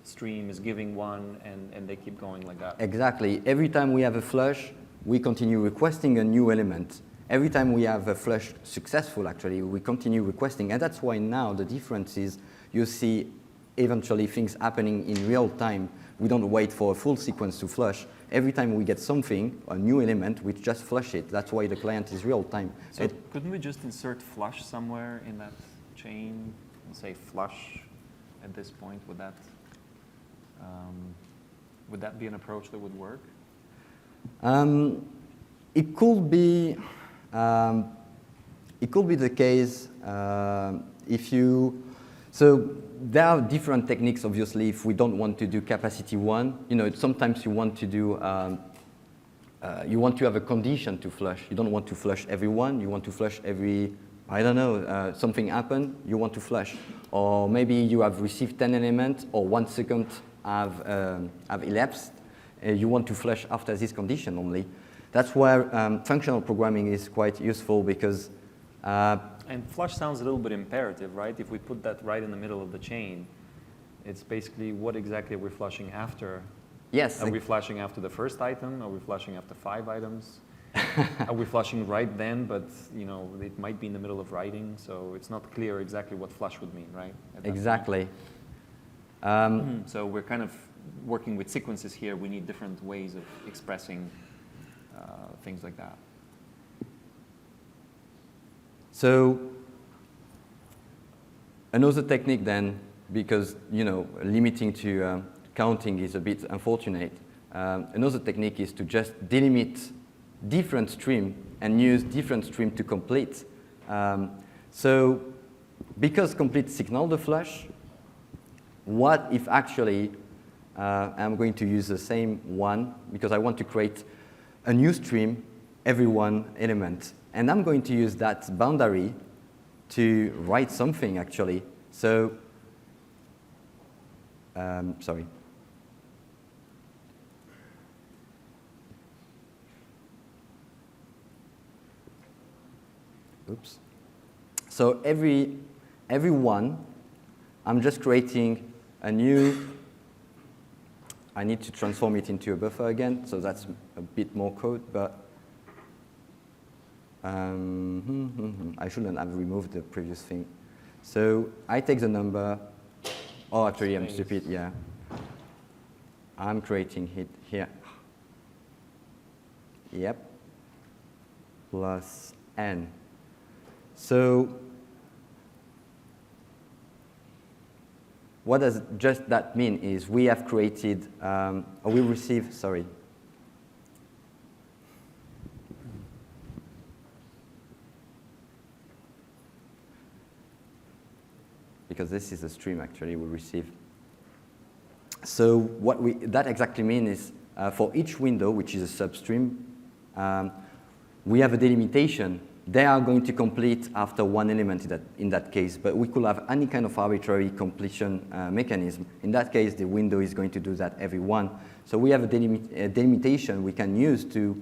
stream is giving one, and they keep going like that. Exactly. Every time we have a flush, we continue requesting a new element. Every time we have a flush successful, actually, we continue requesting. And that's why now the difference is you see eventually things happening in real time. We don't wait for a full sequence to flush. Every time we get something, a new element, we just flush it. That's why the client is real time. So couldn't we just insert flush somewhere in that chain and say flush at this point? Would that be an approach that would work? It could be the case if you. So there are different techniques, obviously, if we don't want to do capacity 1. Sometimes you want to do, you want to have a condition to flush. You don't want to flush every one. You want to flush every, I don't know, something happened, you want to flush. Or maybe you have received 10 elements or 1 second have elapsed. You want to flush after this condition only. That's where functional programming is quite useful because and flush sounds a little bit imperative, right? If we put that right in the middle of the chain, it's basically what exactly are we flushing after? Yes. Are we flushing after the first item? Are we flushing after 5 items? Are we flushing right then, but it might be in the middle of writing, so it's not clear exactly what flush would mean, right? Exactly. So we're kind of working with sequences here. We need different ways of expressing things like that. So another technique then, because limiting to counting is a bit unfortunate, another technique is to just delimit different stream and use different stream to complete. So because complete signal the flush, what if actually I'm going to use the same one because I want to create a new stream every one element. And I'm going to use that boundary to write something, actually. So, sorry. Oops. So every one, I'm just creating a new. I need to transform it into a buffer again, so that's a bit more code, but I shouldn't have removed the previous thing. So I take the number. Oh, actually, I'm stupid, yeah. I'm creating it here. Yep. Plus n. So what does just that mean is we have created, we receive, sorry. Because this is a stream, actually, we receive. So what that exactly means is for each window, which is a substream, we have a delimitation. They are going to complete after one element in that case, but we could have any kind of arbitrary completion mechanism. In that case, the window is going to do that every one. So we have a delimitation we can use to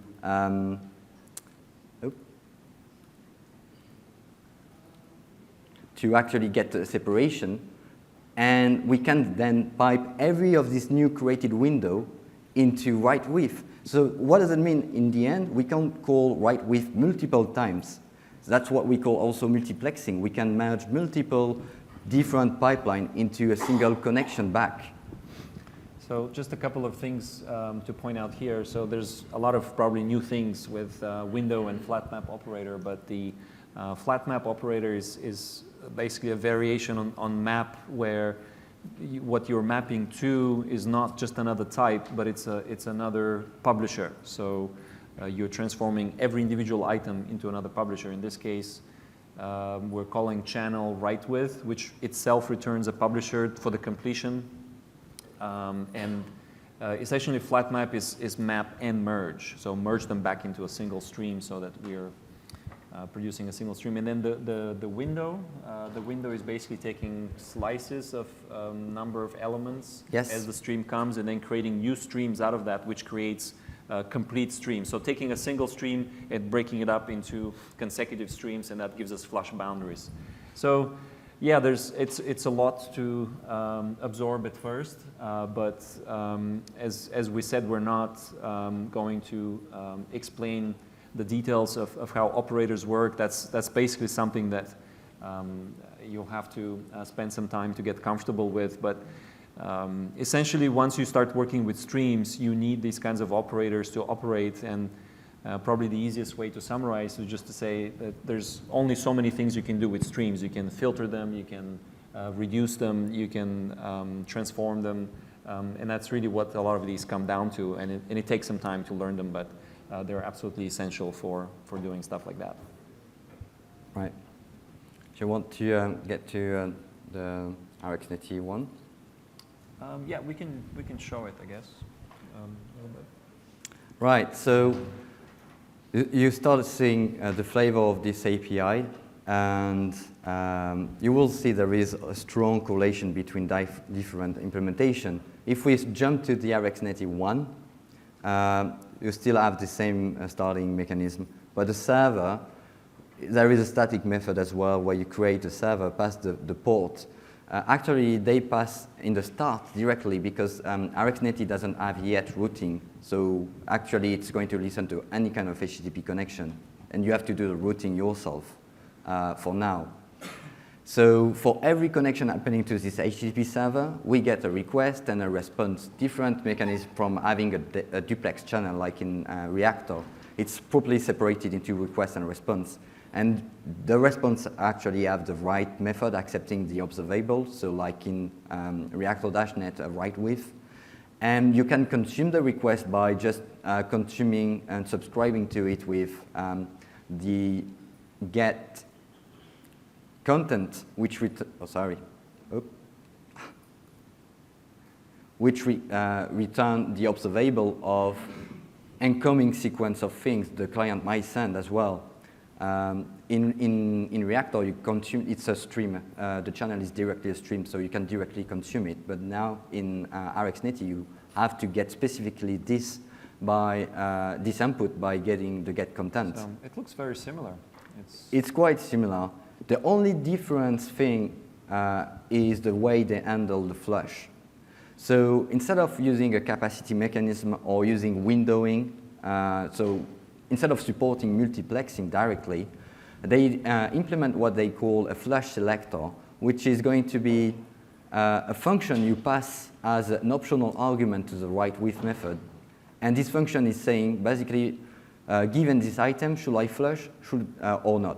to actually get a separation. And we can then pipe every of this new created window into write with. So what does it mean in the end? We can call write with multiple times. So that's what we call also multiplexing. We can merge multiple different pipeline into a single connection back. So just a couple of things to point out here. So there's a lot of probably new things with window and flat map operator, but the flat map operator is basically a variation on map where what you're mapping to is not just another type, but it's another publisher. So you're transforming every individual item into another publisher. In this case, we're calling channel write with, which itself returns a publisher for the completion. Essentially, flat map is map and merge. So merge them back into a single stream so that we're producing a single stream. And then the window is basically taking slices of number of elements as the stream comes and then creating new streams out of that, which creates complete streams. So taking a single stream and breaking it up into consecutive streams, and that gives us flush boundaries. So yeah, it's a lot to absorb at first, but as we said, we're not going to explain the details of how operators work. That's basically something that you'll have to spend some time to get comfortable with. But essentially, once you start working with streams, you need these kinds of operators to operate. And probably the easiest way to summarize is just to say that there's only so many things you can do with streams. You can filter them, you can reduce them, you can transform them. And that's really what a lot of these come down to. And it takes some time to learn them, but they're absolutely essential for doing stuff like that. Right. Do you want to get to the RxNetty one? Yeah, we can show it, I guess, a little bit. Right. So you started seeing the flavor of this API, and you will see there is a strong correlation between different implementation. If we jump to the RxNetty one, you still have the same starting mechanism, but the server, there is a static method as well where you create a server past the port. Actually, they pass in the start directly because RxNetty doesn't have yet routing. So actually, it's going to listen to any kind of HTTP connection, and you have to do the routing yourself for now. So for every connection happening to this HTTP server, we get a request and a response, different mechanism from having a duplex channel like in Reactor. It's properly separated into request and response. And the response actually have the write method accepting the observable, so like in Reactor-net, a write with. And you can consume the request by just consuming and subscribing to it with the get content, which return the observable of incoming sequence of things the client might send as well. In Reactor, you consume, it's a stream. The channel is directly a stream, so you can directly consume it. But now in RxNetty, you have to get specifically this by this input by getting the get content. So it looks very similar. It's quite similar. The only difference thing is the way they handle the flush. So instead of using a capacity mechanism or using windowing, so instead of supporting multiplexing directly, they implement what they call a flush selector, which is going to be a function you pass as an optional argument to the write with method. And this function is saying, basically, given this item, should I flush or not?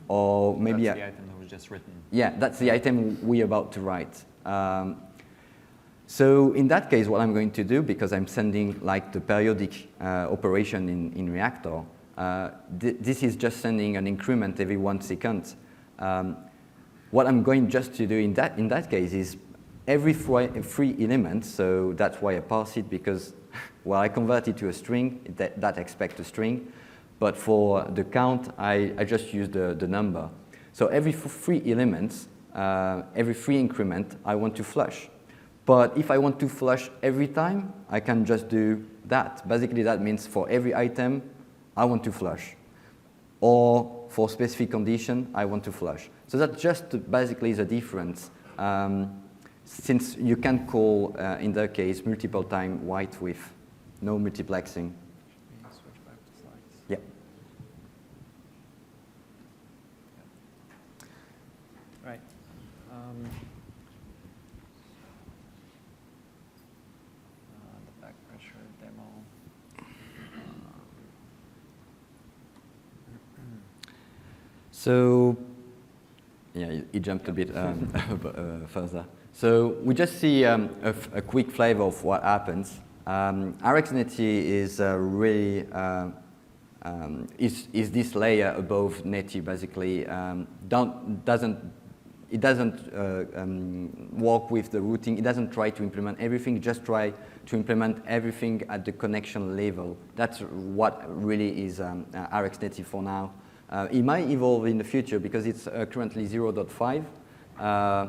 Or maybe that's the item that was just written. Yeah, that's the item we're about to write. So in that case, what I'm going to do, because I'm sending like the periodic operation in Reactor, this is just sending an increment every 1 second. What I'm going just to do in that case is every three elements, so that's why I parse it, because well, I convert it to a string, that expects a string. But for the count, I just use the number. So every 3 elements, every 3 increment, I want to flush. But if I want to flush every time, I can just do that. Basically, that means for every item, I want to flush. Or for specific condition, I want to flush. So that's just basically the difference. Since you can call, in that case, multiple time white with no multiplexing. Switch back to slides. Yeah. Right. The back pressure demo. So, yeah, it jumped a bit further. So we just see a quick flavor of what happens. RxNetty is really is this layer above Netty basically. It doesn't work with the routing. It doesn't try to implement everything. Just try to implement everything at the connection level. That's what really is RxNetty for now. It might evolve in the future because it's currently 0.5.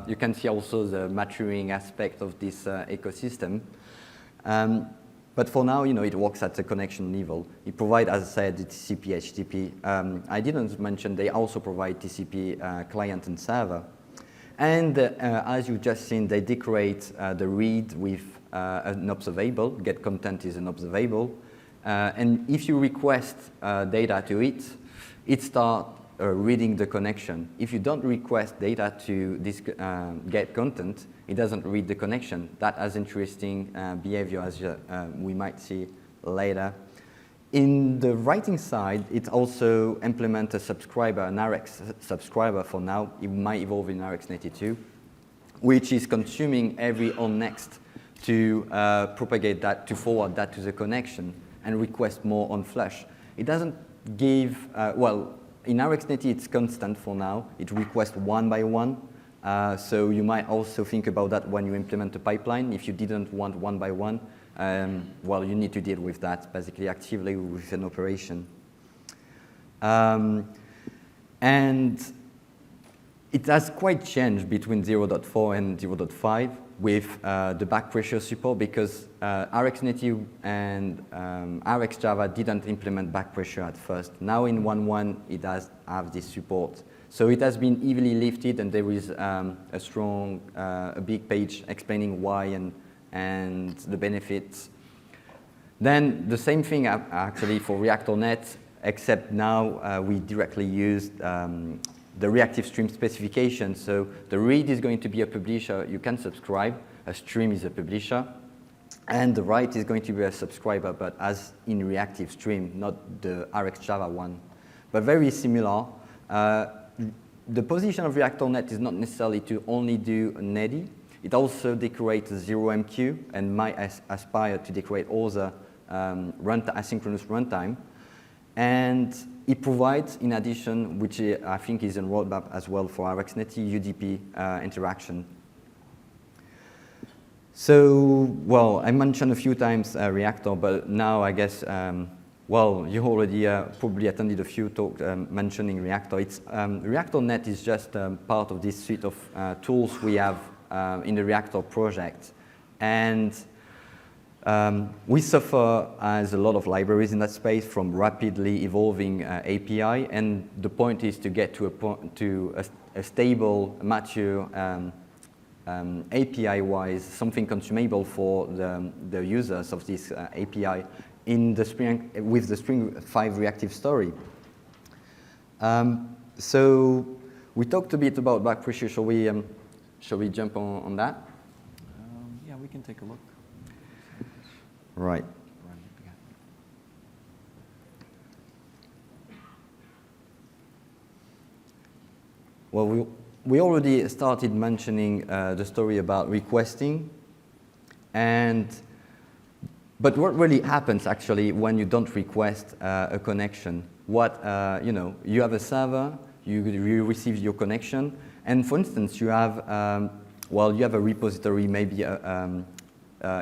You can see also the maturing aspect of this ecosystem. But for now, it works at the connection level. It provides, as I said, the TCP, HTTP. I didn't mention they also provide TCP client and server. And as you've just seen, they decorate the read with an observable. Get content is an observable. And if you request data to it, it starts reading the connection. If you don't request data to this get content, it doesn't read the connection. That has interesting behavior, as we might see later. In the writing side, it also implements a subscriber, an Rx subscriber for now. It might evolve in RxNetty too, which is consuming every on next to propagate that, to forward that to the connection and request more on flush. It doesn't give, well, in RxNetty, it's constant for now. It requests one by one. So you might also think about that when you implement a pipeline. If you didn't want one by one, well, you need to deal with that, basically actively with an operation. And it has quite changed between 0.4 and 0.5 with the back pressure support because RxNetty and RxJava didn't implement back pressure at first. Now in 1.1, it does have this support. So it has been easily lifted, and there is a big page explaining why and the benefits. Then the same thing actually for ReactorNet, except now we directly use the reactive stream specification. So the read is going to be a publisher. You can subscribe. A stream is a publisher. And the write is going to be a subscriber, but as in reactive stream, not the RxJava one. But very similar. The position of ReactorNet is not necessarily to only do Netty. It also decorates 0MQ and might aspire to decorate all the asynchronous runtime. And it provides, in addition, which I think is a roadmap as well for RxNetty, UDP interaction. So, well, I mentioned a few times Reactor, but now I guess, well, you already probably attended a few talks mentioning Reactor. ReactorNet is just part of this suite of tools we have in the Reactor project. And we suffer as a lot of libraries in that space from rapidly evolving API, and the point is to get to a stable, mature API-wise, something consumable for the users of this API with the Spring 5 reactive story. So we talked a bit about back pressure. Shall we jump on that? Yeah, we can take a look. Right. Well, we already started mentioning the story about requesting, but what really happens actually when you don't request a connection? You have a server, you receive your connection, and for instance, you have you have a repository, maybe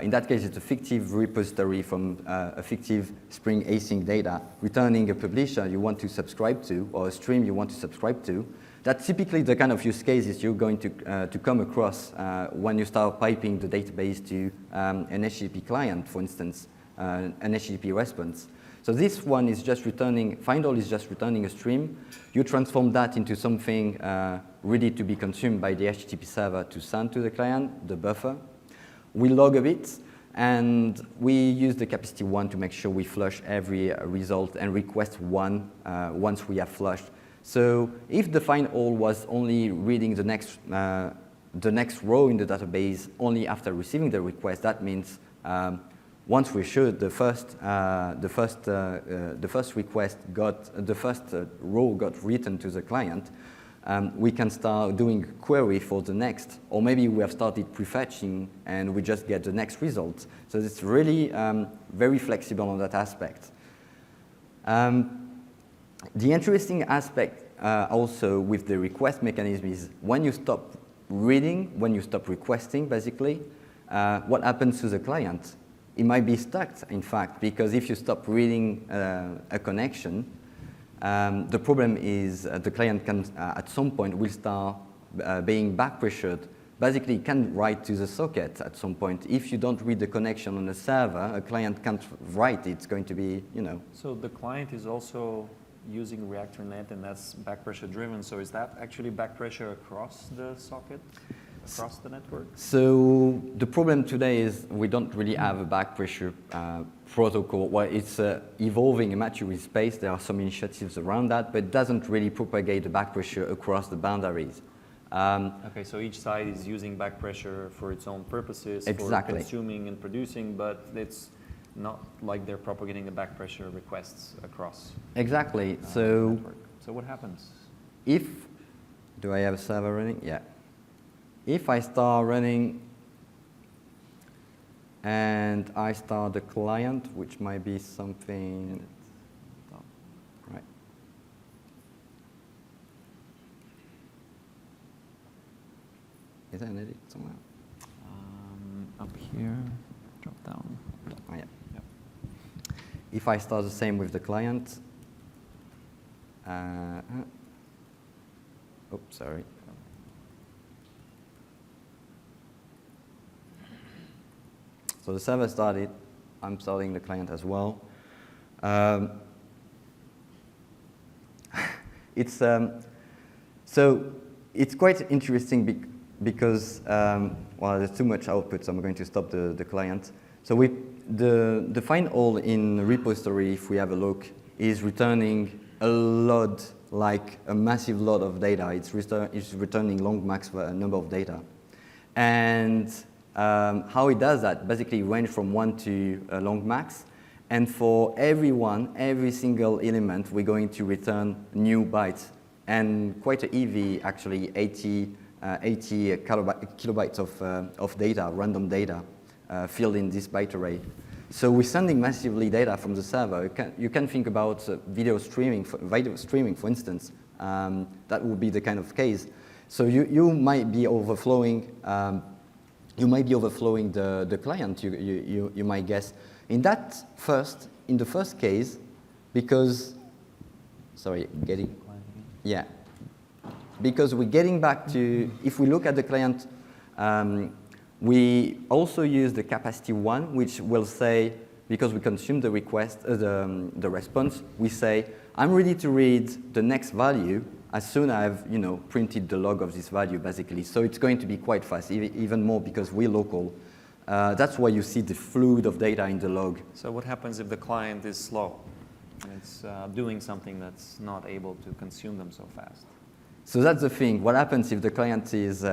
in that case, it's a fictive repository from a fictive Spring async data, returning a publisher you want to subscribe to, or a stream you want to subscribe to. That's typically the kind of use cases you're going to come across when you start piping the database to an HTTP client, for instance, an HTTP response. So this one is just returning, find all is just returning a stream. You transform that into something ready to be consumed by the HTTP server to send to the client, the buffer. We log a bit, and we use the capacity one to make sure we flush every result and request one once we have flushed. So if the find all was only reading the next row in the database only after receiving the request, that means once we should, the first row got written to the client, we can start doing query for the next, or maybe we have started prefetching and we just get the next result. So it's really very flexible on that aspect. The interesting aspect also with the request mechanism is when you stop reading, when you stop requesting, basically, what happens to the client? It might be stuck, in fact, because if you stop reading a connection, the problem is the client can, at some point, will start being back pressured. Basically, it can write to the socket at some point. If you don't read the connection on a server, a client can't write. It's going to be, you know. So the client is also using ReactorNet, and that's back pressure driven. So is that actually back pressure across the socket, across the network? So the problem today is we don't really have a back pressure protocol. Well, it's evolving in maturity space. There are some initiatives around that, but it doesn't really propagate the back pressure across the boundaries. Okay, so each side is using back pressure for its own purposes, exactly, for consuming and producing, but it's not like they're propagating the back pressure requests across. Exactly. The So network. So what happens? If, do I have a server running? Yeah. If I start running and I start the client, which might be something, right. Is there an edit somewhere? Up here, drop down. Oh, yeah. Yep. If I start the same with the client, oops, sorry. So the server started, I'm starting the client as well. So it's quite interesting because, well, there's too much output, so I'm going to stop the client. So the find all in repository, if we have a look, is returning a lot, like a massive lot of data. It's returning long max number of data. And how it does that, basically range from 1 to long max. And for every single element, we're going to return new bytes. And quite a heavy, actually, 80 kilobytes of data, random data, filled in this byte array. So we're sending massively data from the server. You can think about video streaming, for instance. That would be the kind of case. So you might be overflowing. You might be overflowing the client. You might guess. In the first case, because, sorry, yeah, because we're getting back to, if we look at the client, we also use the capacity one, which will say, because we consume the request, the response, we say, I'm ready to read the next value as soon as I've printed the log of this value, basically. So it's going to be quite fast, even more because we're local. That's why you see the fluid of data in the log. So what happens if the client is slow? It's doing something that's not able to consume them so fast. So that's the thing. What happens if the client is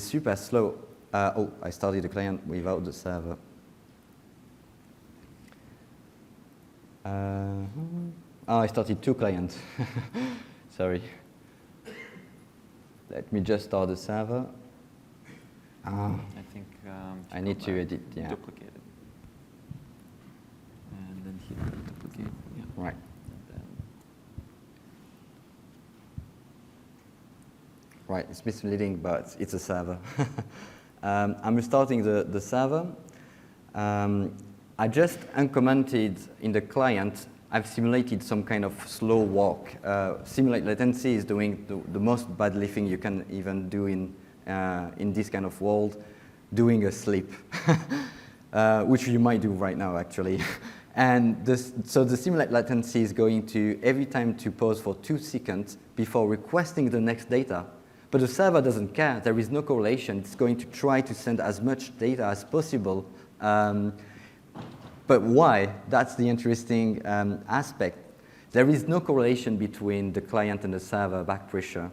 super slow? Oh, I started the client without the server. I started two clients. Sorry. Let me just start the server. I think I need to edit, yeah. Duplicate it. And then here, duplicate. Yeah. Right. Right, it's misleading, but it's a server. I'm restarting the server. I just uncommented in the client. I've simulated some kind of slow walk. Simulate latency is doing the most badly thing you can even do in this kind of world, doing a sleep, which you might do right now, actually. And so the simulate latency is going to, every time to pause for 2 seconds before requesting the next data. But the server doesn't care. There is no correlation. It's going to try to send as much data as possible. But why? That's the interesting aspect. There is no correlation between the client and the server back pressure.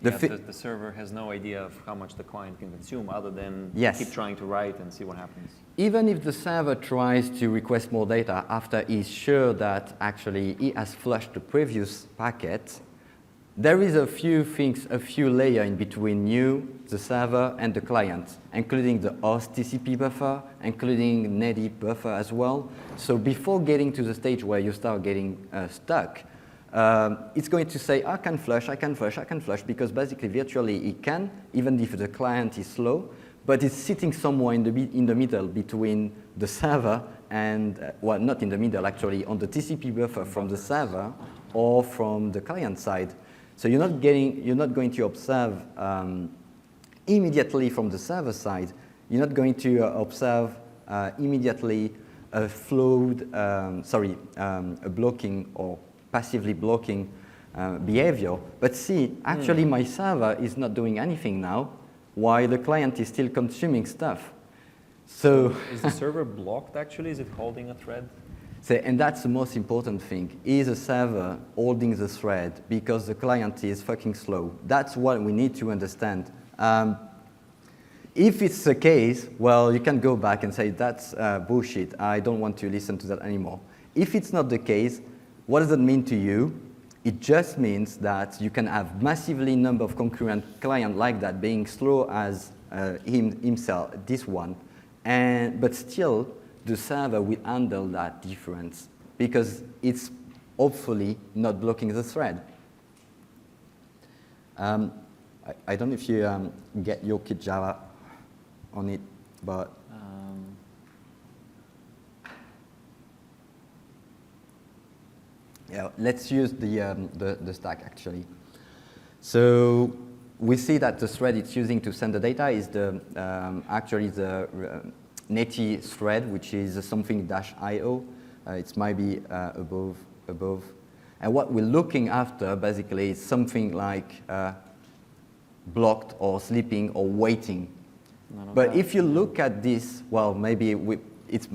The server has no idea of how much the client can consume other than keep trying to write and see what happens. Even if the server tries to request more data after he's sure that actually he has flushed the previous packet, there is a few things, a few layers in between you, the server, and the client, including the host TCP buffer, including Netty buffer as well. So before getting to the stage where you start getting stuck, it's going to say, I can flush, because basically virtually it can, even if the client is slow, but it's sitting somewhere in the middle between the server and, well, not in the middle actually, on the TCP buffer from the server or from the client side. So you're not going to observe immediately from the server side. You're not going to observe immediately a flowed, a blocking or passively blocking behavior. But see, actually my server is not doing anything now, while the client is still consuming stuff. So is the server blocked actually? Is it holding a thread? So, and that's the most important thing. Is a server holding the thread because the client is fucking slow? That's what we need to understand. If it's the case, well, you can go back and say, that's bullshit. I don't want to listen to that anymore. If it's not the case, what does it mean to you? It just means that you can have massively number of concurrent clients like that being slow as himself, this one, but still the server will handle that difference because it's hopefully not blocking the thread. I don't know if you get your kit Java on it, but yeah, let's use the stack actually. So we see that the thread it's using to send the data is actually the Netty thread, which is something -io. It might be above. And what we're looking after basically is something like blocked or sleeping or waiting. But if you look at this, well, maybe it's,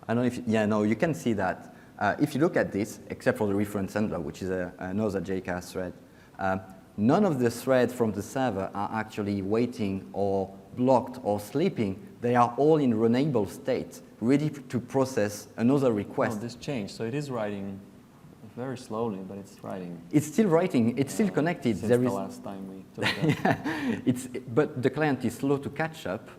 I don't know if, yeah, no, you can see that. If you look at this, except for the reference handler, which is another JCast thread, none of the threads from the server are actually waiting or blocked or sleeping. They are all in runnable state, ready to process another request. Oh, this changed. So it is writing very slowly, but it's writing. It's still writing. It's still connected. Since the last time we took that. But the client is slow to catch up.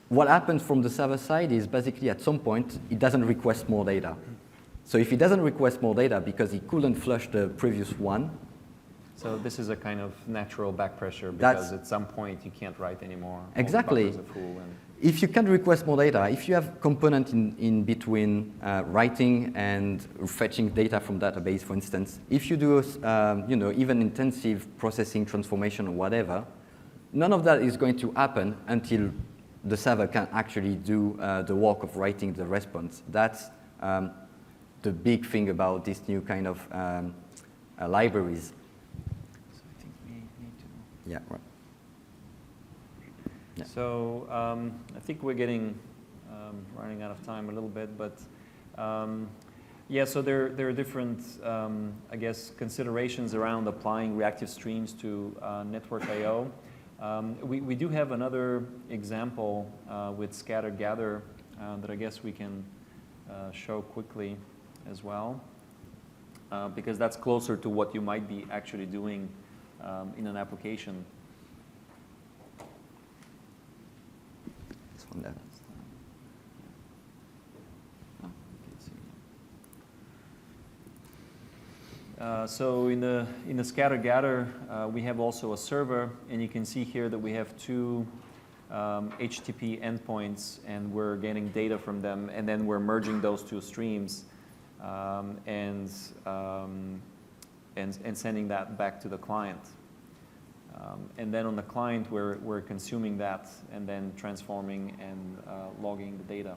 What happens from the server side is basically at some point, it doesn't request more data. So if it doesn't request more data because it couldn't flush the previous one. So this is a kind of natural back pressure because at some point you can't write anymore. Exactly. If you can request more data, if you have component in between writing and fetching data from database, for instance, if you do even intensive processing, transformation, or whatever, none of that is going to happen until the server can actually do the work of writing the response. That's the big thing about this new kind of libraries. So I think we need to. Yeah, right. Yeah. So I think we're getting running out of time a little bit, but yeah. So there are different, I guess, considerations around applying reactive streams to network I/O. We do have another example with scatter gather that I guess we can show quickly as well, because that's closer to what you might be actually doing in an application. This one there. So in the scatter gather, we have also a server, and you can see here that we have two HTTP endpoints, and we're getting data from them, and then we're merging those two streams and sending that back to the client. And then on the client, we're consuming that and then transforming and logging the data.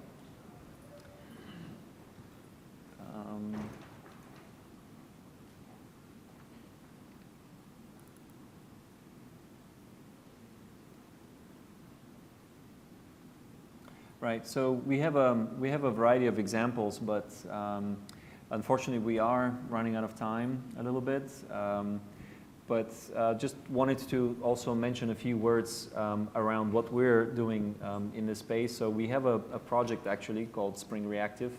Right. So we have a variety of examples, but unfortunately we are running out of time a little bit. But just wanted to also mention a few words around what we're doing in this space. So we have a project actually called Spring Reactive,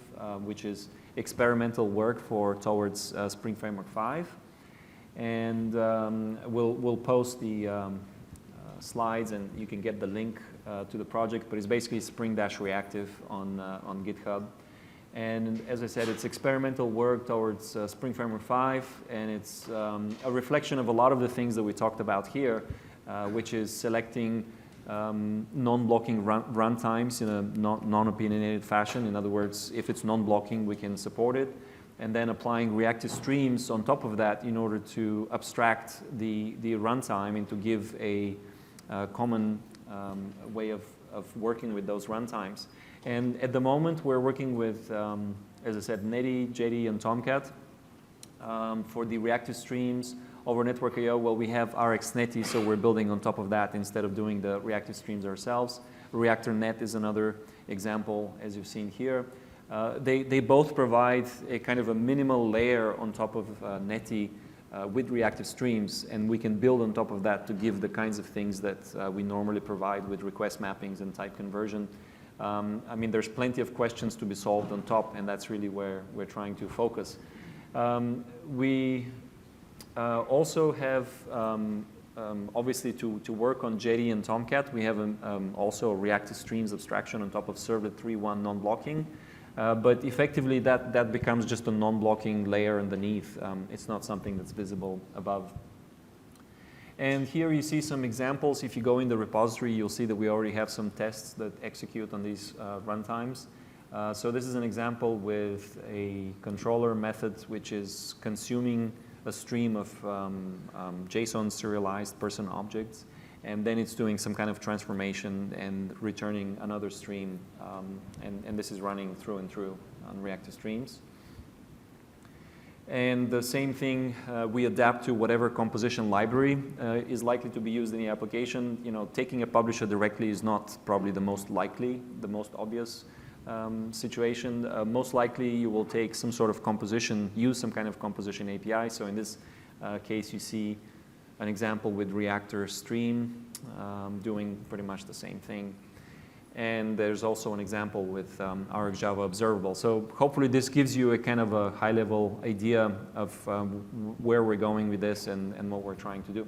which is experimental work towards Spring Framework 5. And we'll post the slides, and you can get the link to the project. But it's basically Spring-Reactive on GitHub. And as I said, it's experimental work towards Spring Framework 5, and it's a reflection of a lot of the things that we talked about here, which is selecting non-blocking runtimes in a non-opinionated fashion. In other words, if it's non-blocking, we can support it. And then applying reactive streams on top of that in order to abstract the runtime and to give a common way of working with those runtimes. And at the moment, we're working with, as I said, Netty, JD, and Tomcat for the reactive streams over Network.io. Well, we have RxNetty, so we're building on top of that instead of doing the reactive streams ourselves. ReactorNet is another example, as you've seen here. They both provide a kind of a minimal layer on top of Netty with reactive streams, and we can build on top of that to give the kinds of things that we normally provide with request mappings and type conversion. I mean, there's plenty of questions to be solved on top, and that's really where we're trying to focus. We also have, obviously, to work on JD and Tomcat, we have also a reactive streams abstraction on top of Servlet 3.1 non-blocking. But effectively, that becomes just a non-blocking layer underneath. It's not something that's visible above. And here you see some examples. If you go in the repository, you'll see that we already have some tests that execute on these runtimes. So this is an example with a controller method which is consuming a stream of JSON serialized person objects, and then it's doing some kind of transformation and returning another stream. And this is running through and through on reactive streams. And the same thing, we adapt to whatever composition library is likely to be used in the application. You know, taking a publisher directly is not probably the most likely, the most obvious situation. Most likely you will take some sort of composition, use some kind of composition API. So in this case, you see an example with Reactor Stream doing pretty much the same thing. And there's also an example with RxJava Observable. So hopefully this gives you a kind of a high-level idea of where we're going with this and what we're trying to do.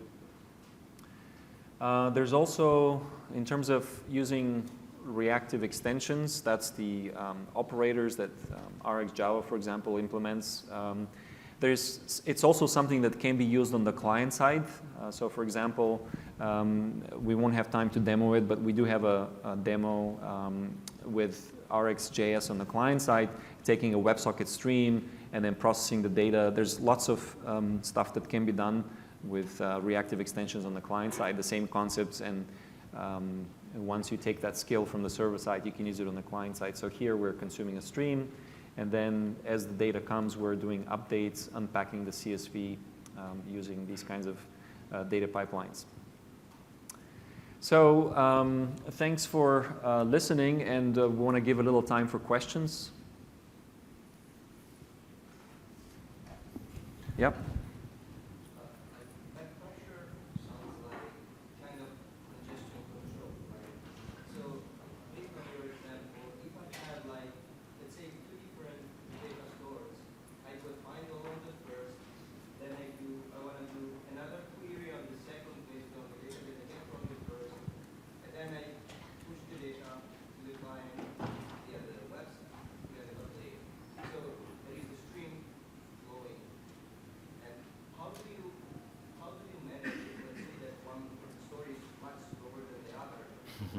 There's also, in terms of using reactive extensions, that's the operators that RxJava, for example, implements. It's also something that can be used on the client side. So for example, we won't have time to demo it, but we do have a demo with RxJS on the client side, taking a WebSocket stream and then processing the data. There's lots of stuff that can be done with reactive extensions on the client side, the same concepts, and once you take that skill from the server side, you can use it on the client side. So here we're consuming a stream, and then as the data comes, we're doing updates, unpacking the CSV using these kinds of data pipelines. So thanks for listening, and we want to give a little time for questions. Yep.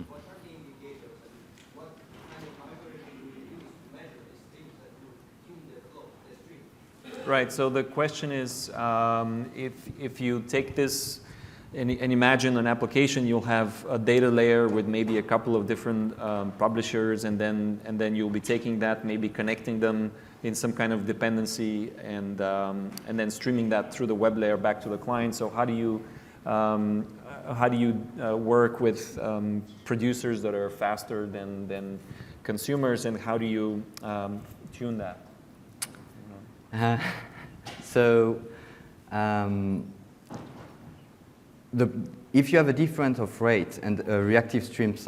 What are the indicators and what kind of algorithm do you use to measure these things that you tune the flow, the stream? Right, so the question is, if you take this and imagine an application, you'll have a data layer with maybe a couple of different publishers, and then you'll be taking that, maybe connecting them in some kind of dependency and then streaming that through the web layer back to the client. So how do you work with producers that are faster than consumers, and how do you tune that? So if you have a difference of rate, and Reactive Streams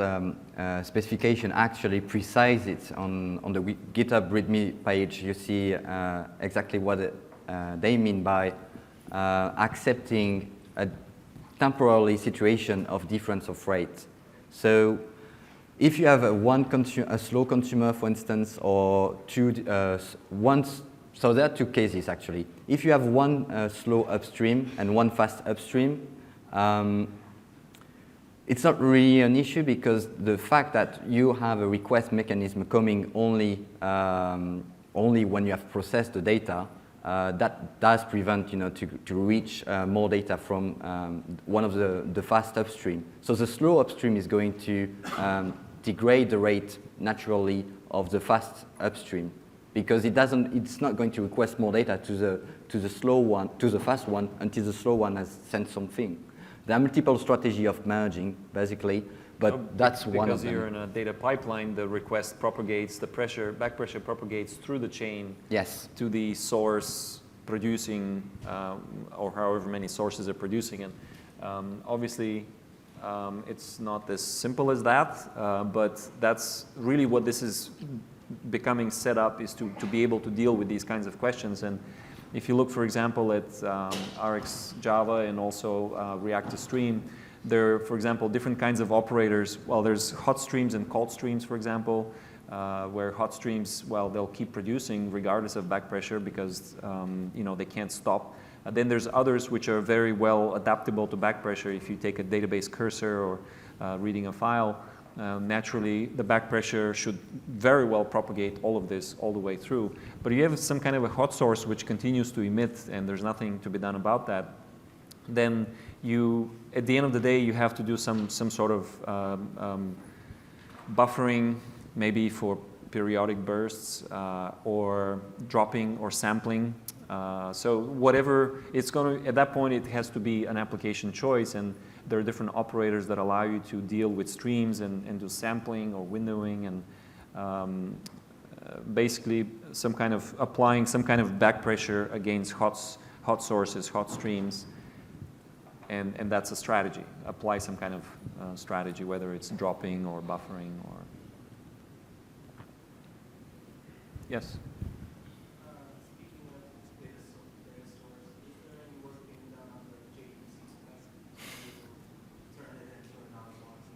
specification actually precise it on the GitHub README page, you see exactly what they mean by accepting a temporary situation of difference of rate. So if you have a slow consumer, for instance, or so there are two cases actually. If you have one slow upstream and one fast upstream, it's not really an issue, because the fact that you have a request mechanism coming only when you have processed the data, that does prevent to reach more data from one of the fast upstream. So the slow upstream is going to degrade the rate naturally of the fast upstream, because it's not going to request more data to the slow one, to the fast one, until the slow one has sent something. There are multiple strategies of merging, basically, but that's one of them. Because you're in a data pipeline, the request propagates, the back pressure propagates through the chain to the source producing, or however many sources are producing. And obviously, it's not as simple as that, but that's really what this is becoming set up, is to be able to deal with these kinds of questions. And if you look, for example, at RxJava and also Reactive Stream, there are, for example, different kinds of operators. Well, there's hot streams and cold streams, for example, where hot streams, well, they'll keep producing regardless of back pressure, because they can't stop. Then there's others which are very well adaptable to back pressure. If you take a database cursor or reading a file, naturally the back pressure should very well propagate all of this all the way through. But you have some kind of a hot source which continues to emit, and there's nothing to be done about that. Then at the end of the day, you have to do some sort of buffering, maybe for periodic bursts, or dropping or sampling. So whatever it's going to, at that point, it has to be an application choice, and there are different operators that allow you to deal with streams and do sampling or windowing, and basically applying some kind of back pressure against hot sources, hot streams, and that's a strategy. Apply some kind of strategy, whether it's dropping or buffering or. Yes? Speaking of data source, is there any work being done on the JDBC spec to turn it into a non-blocking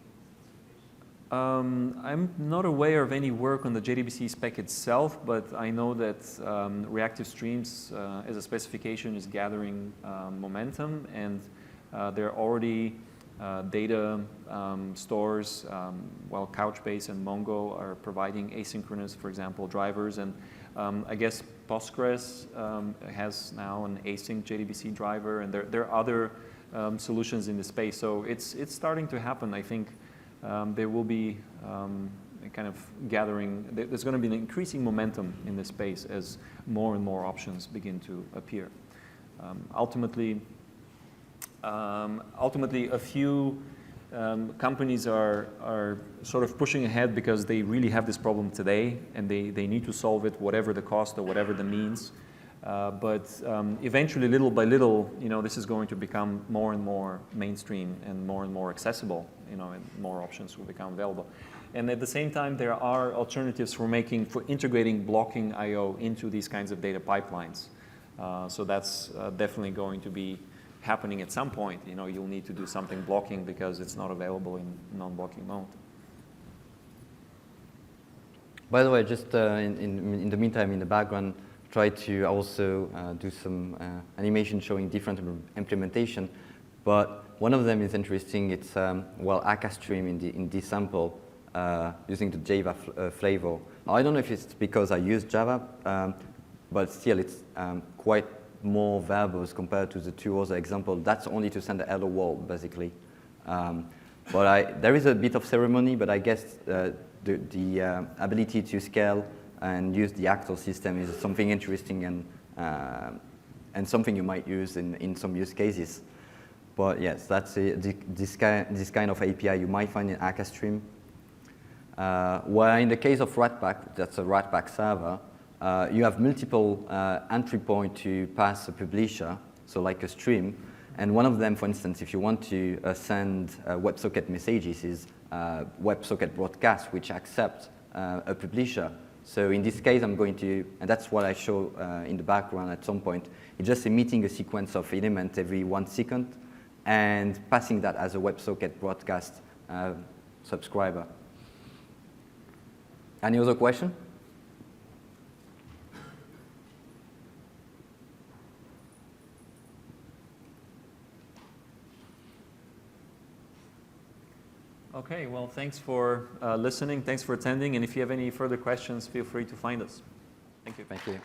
specification? I'm not aware of any work on the JDBC spec itself, but I know that Reactive Streams as a specification is gathering momentum, and there are already data stores, while Couchbase and Mongo are providing asynchronous, for example, drivers. And I guess Postgres has now an async JDBC driver, and there are other solutions in the space. So it's starting to happen. I think there will be kind of gathering. There's going to be an increasing momentum in this space as more and more options begin to appear. Ultimately, a few companies are sort of pushing ahead because they really have this problem today, and they need to solve it, whatever the cost or whatever the means. But eventually, little by little, this is going to become more and more mainstream and more accessible, and more options will become available. And at the same time, there are alternatives for integrating blocking I/O into these kinds of data pipelines. So that's definitely going to be happening at some point. You'll need to do something blocking because it's not available in non-blocking mode. By the way, just in the meantime, in the background, try to also do some animation showing different implementation. But one of them is interesting. It's AkaStream in this sample using the Java flavor. I don't know if it's because I use Java, but still it's quite more verbose compared to the two other examples. That's only to send the hello world, basically. But there is a bit of ceremony, but I guess the ability to scale and use the actor system is something interesting and something you might use in some use cases. But yes, that's this kind of API you might find in AkaStream. Where in the case of Ratpack, that's a Ratpack server, you have multiple entry points to pass a publisher, so like a stream. And one of them, for instance, if you want to send WebSocket messages, is WebSocket broadcast, which accepts a publisher. So in this case, I'm going to, and that's what I show in the background at some point. It's just emitting a sequence of elements every 1 second and passing that as a WebSocket broadcast subscriber. Any other question? Okay, well, thanks for listening. Thanks for attending. And if you have any further questions, feel free to find us. Thank you. Thank you.